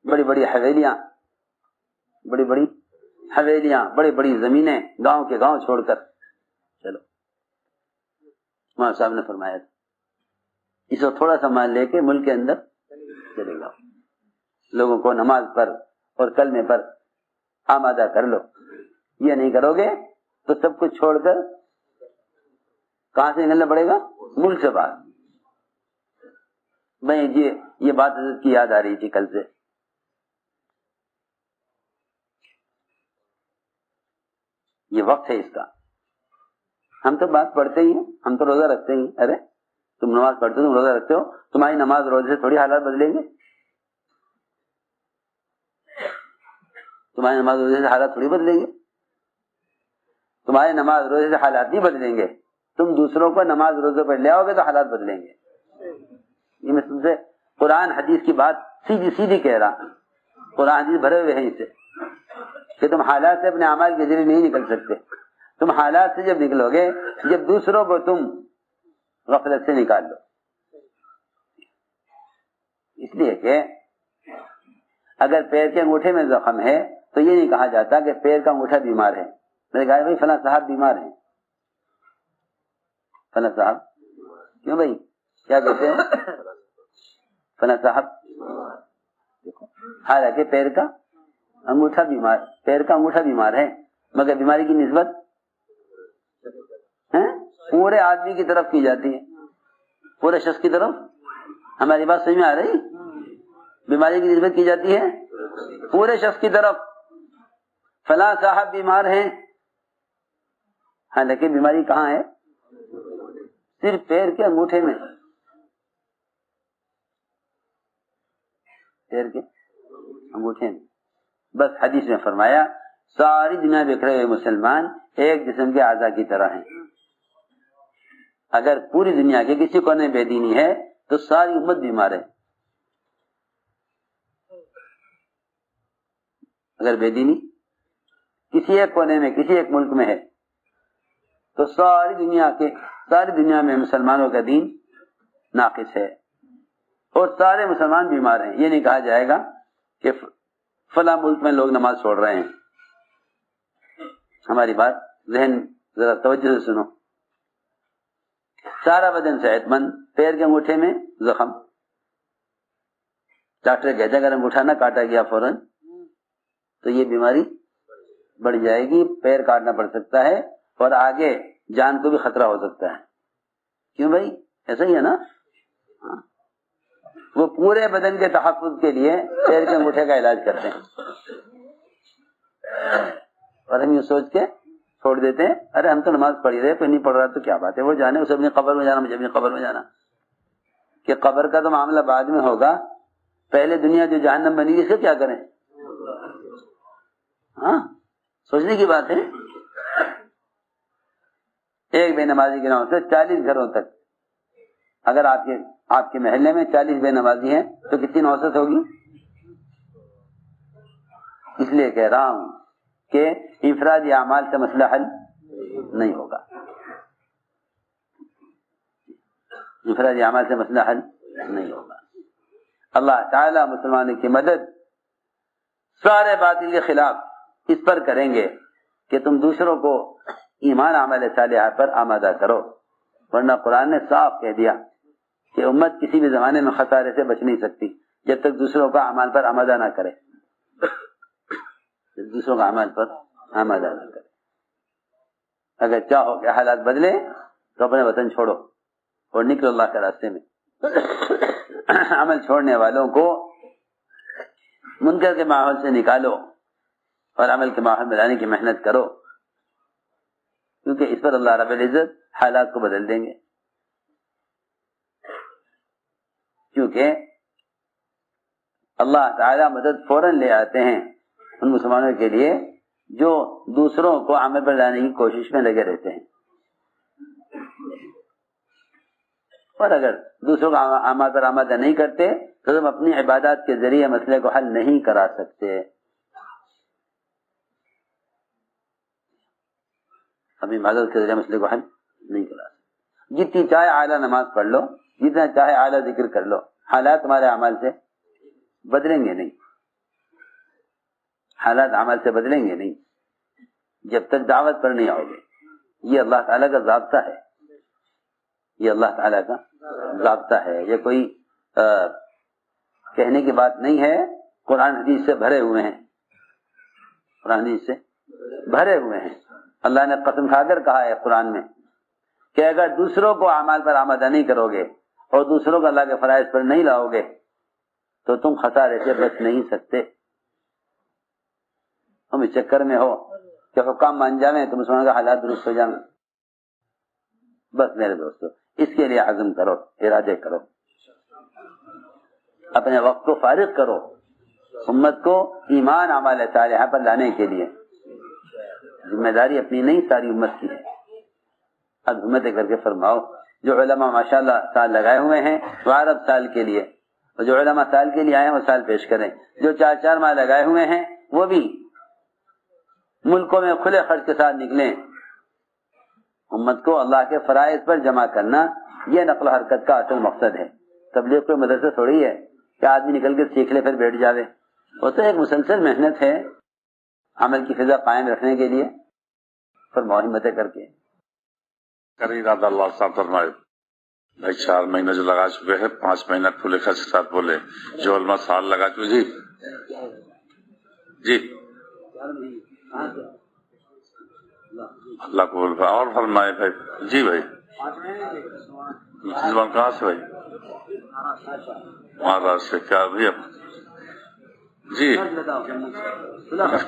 بڑی بڑی حویلیاں، بڑی بڑی زمینیں، گاؤں کے گاؤں چھوڑ کر چلو. مولانا صاحب نے فرمایا اس وقت تھوڑا سا مال لے کے ملک کے اندر چلے گا، لوگوں کو نماز پر اور کلمے پر آمادہ کر لو. یہ نہیں کرو گے تو سب کچھ چھوڑ کر کہاں سے نکلنا پڑے گا؟ ملک سے باہر. میں یہ بات حضرت کی یاد آ رہی تھی کل سے. یہ وقت ہے اس کا. ہم تو بات پڑھتے ہی ہیں، ہم تو روزہ رکھتے ہی. ارے تم نماز پڑھتے ہو، تم روزہ رکھتے ہو، تمہاری نماز روزے سے تھوڑی حالات بدلیں گے. تمہاری نماز روزے سے حالات تھوڑی بدلیں گے. تمہاری نماز روزے سے حالات نہیں بدلیں گے. تم دوسروں کو نماز روزے پر لے آؤ گے تو حالات بدلیں گے. یہ میں تم سے قرآن حدیث کی بات سیدھی کہہ رہا. قرآن حدیث بھرے ہوئے ہیں اسے کہ تم حالات سے اپنے اعمال کے ذریعے نہیں نکل سکتے. تم حالات سے جب نکلو گے، جب دوسروں کو تم غفلت سے نکال لو. اس لیے کہ اگر پیر کے انگوٹھے میں زخم ہے تو یہ نہیں کہا جاتا کہ پیر کا انگوٹھا بیمار ہے. میں نے کہا بھائی فلاں صاحب بیمار ہیں. فلاں صاحب کیوں بھائی، کیا کہتے ہیں؟ فلاں صاحب. دیکھو، حالانکہ پیر کا انگوٹھا بیمار ہے، مگر بیماری کی نسبت پورے آدمی کی طرف کی جاتی ہے، پورے شخص کی طرف. ہماری بات سمجھ میں آ رہی؟ بیماری کی نسبت کی جاتی ہے پورے شخص کی طرف. فلاں صاحب بیمار ہیں، حالانکہ بیماری کہاں ہے؟ صرف پیر کے انگوٹھے میں. پیر کے انگوٹھے میں. بس حدیث میں فرمایا ساری دنیا بکھرے ہوئے مسلمان ایک جسم کے اعضاء کی طرح ہیں. اگر پوری دنیا کے کسی کونے بے دینی ہے تو ساری امت بیمار ہے. اگر بے دینی کسی ایک کونے میں کسی ایک ملک میں ہے تو ساری دنیا میں مسلمانوں کا دین ناقص ہے اور سارے مسلمان بیمار ہیں. یہ نہیں کہا جائے گا کہ فلاں ملک میں لوگ نماز چھوڑ رہے ہیں. ہماری بات ذہن ذرا توجہ سے سنو. سارا بدن صحت مند، پیر کے انگوٹھے میں زخم. ڈاکٹر کہتے اگر انگوٹھا نہ کاٹا گیا فوراً تو یہ بیماری بڑھ جائے گی، پیر کاٹنا پڑ سکتا ہے اور آگے جان کو بھی خطرہ ہو سکتا ہے. کیوں بھائی؟ ایسا ہی ہے نا. وہ پورے بدن کے تحفظ کے لیے پیر کے انگوٹھے کا علاج کرتے ہیں اور ہم یہ سوچ کے چھوڑ دیتے ہیں ارے ہم تو نماز پڑھ رہے، کوئی نہیں پڑھ رہا تو کیا بات ہے، وہ جانے اسے اپنی قبر میں جانا، مجھے اپنی قبر میں جانا. کہ قبر کا تو معاملہ بعد میں ہوگا، پہلے دنیا جو جہنم بنی اس کا کیا کریں؟ ہاں سوچنے کی بات ہے. ایک بے نمازی کے نام سے 40 گھروں تک، اگر آپ کے محلے میں 40 بے نمازی ہیں تو کتنی نوسط ہوگی؟ اس لیے کہہ رہا ہوں کہ انفرادی اعمال سے مسئلہ حل نہیں ہوگا. انفرادی اعمال سے مسئلہ حل نہیں ہوگا. اللہ تعالی مسلمانوں کی مدد سارے باطل کے خلاف اس پر کریں گے کہ تم دوسروں کو ایمان عمل صالحہ پر آمادہ کرو، ورنہ قرآن نے صاف کہہ دیا کہ امت کسی بھی زمانے میں خسارے سے بچ نہیں سکتی جب تک دوسروں کا اعمال پر آمادہ نہ کرے. دوسروں کا اعمال پر آمادہ نہ کرے. اگر چاہو کہ حالات بدلے تو اپنے وطن چھوڑو اور نکلو اللہ کے راستے میں. عمل چھوڑنے والوں کو منکر کے ماحول سے نکالو اور عمل کے ماحول میں لانے کی محنت کرو، کیونکہ اس پر اللہ رب العزت حالات کو بدل دیں گے. کیونکہ اللہ تعالی مدد فوراً لے آتے ہیں ان مسلمانوں کے لیے جو دوسروں کو عمل پر لانے کی کوشش میں لگے رہتے ہیں. اور اگر دوسروں کو عمل پر آمادہ نہیں کرتے تو تم اپنی عبادات کے ذریعے مسئلے کو حل نہیں کرا سکتے. اپنی عبادت کے ذریعے مسئلے کو حل نہیں کرا سکتے. جتنی چاہے اعلیٰ نماز پڑھ لو، جتنا چاہے اعلیٰ ذکر کر لو، حالات تمہارے اعمال سے بدلیں گے نہیں. حالات عمل سے بدلیں گے نہیں جب تک دعوت پر نہیں آؤ گے. یہ اللہ تعالیٰ کا ضابطہ ہے. یہ اللہ تعالیٰ کا ضابطہ ہے. یہ کوئی کہنے کی بات نہیں ہے. قرآن حدیث سے بھرے ہوئے ہیں. قرآن حدیث سے بھرے ہوئے ہیں. اللہ نے قسم کھا کر کہا ہے قرآن میں کہ اگر دوسروں کو اعمال پر آمادہ نہیں کرو گے اور دوسروں کو اللہ کے فرائض پر نہیں لاؤ گے تو تم خسارے سے بچ نہیں سکتے. ہم اس چکر میں ہو کہ حکام مان جائیں تو مسلمانوں کا حالات درست ہو جائیں. بس میرے دوستو اس کے لیے عزم کرو، ارادے کرو، اپنے وقت کو فارغ کرو امت کو ایمان اعمال صالحہ پر لانے کے لیے. ذمہ داری اپنی نہیں ساری امت کی ہے. اب ہمت کر کے فرماؤ جو علماء ماشاءاللہ سال لگائے ہوئے ہیں وہ عرب سال کے لیے، اور جو علماء سال کے لیے آئے ہیں وہ سال پیش کریں. جو 4 ماہ لگائے ہوئے ہیں وہ بھی ملکوں میں کھلے خرچ کے ساتھ نکلیں. امت کو اللہ کے فرائض پر جمع کرنا یہ نقل و حرکت کا اصل مقصد ہے. تبلیغ کوئی مدرسہ تھوڑی ہے کہ آدمی نکل کے سیکھ لے پھر بیٹھ جاوے. وہ تو ایک مسلسل محنت ہے عمل کی فضا قائم رکھنے کے لیے. فرماؤ ہمتیں کر کے ارادہ اللہ صاحب فرمائے. بھائی 4 مہینے جو لگا چکے ہیں 5 مہینہ کھلے خرچ کے ساتھ بولے. جو علماء سال لگا چکے جی جی اللہ کو اور فرمائے. بھائی جی بھائی زبان کہاں سے بھائی؟ مہاراشٹر سے. کیا بھائی اب جی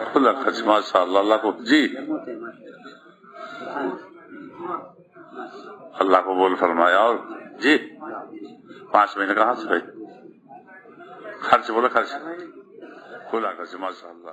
کھلا خرچ ماشاء اللہ. اللہ کو جی اللہ کو بول فرمایا. اور جی 5 مہینے کہاں سے بھائی؟ خرچ بولے خرچ کھلا خرچ ماشاء اللہ.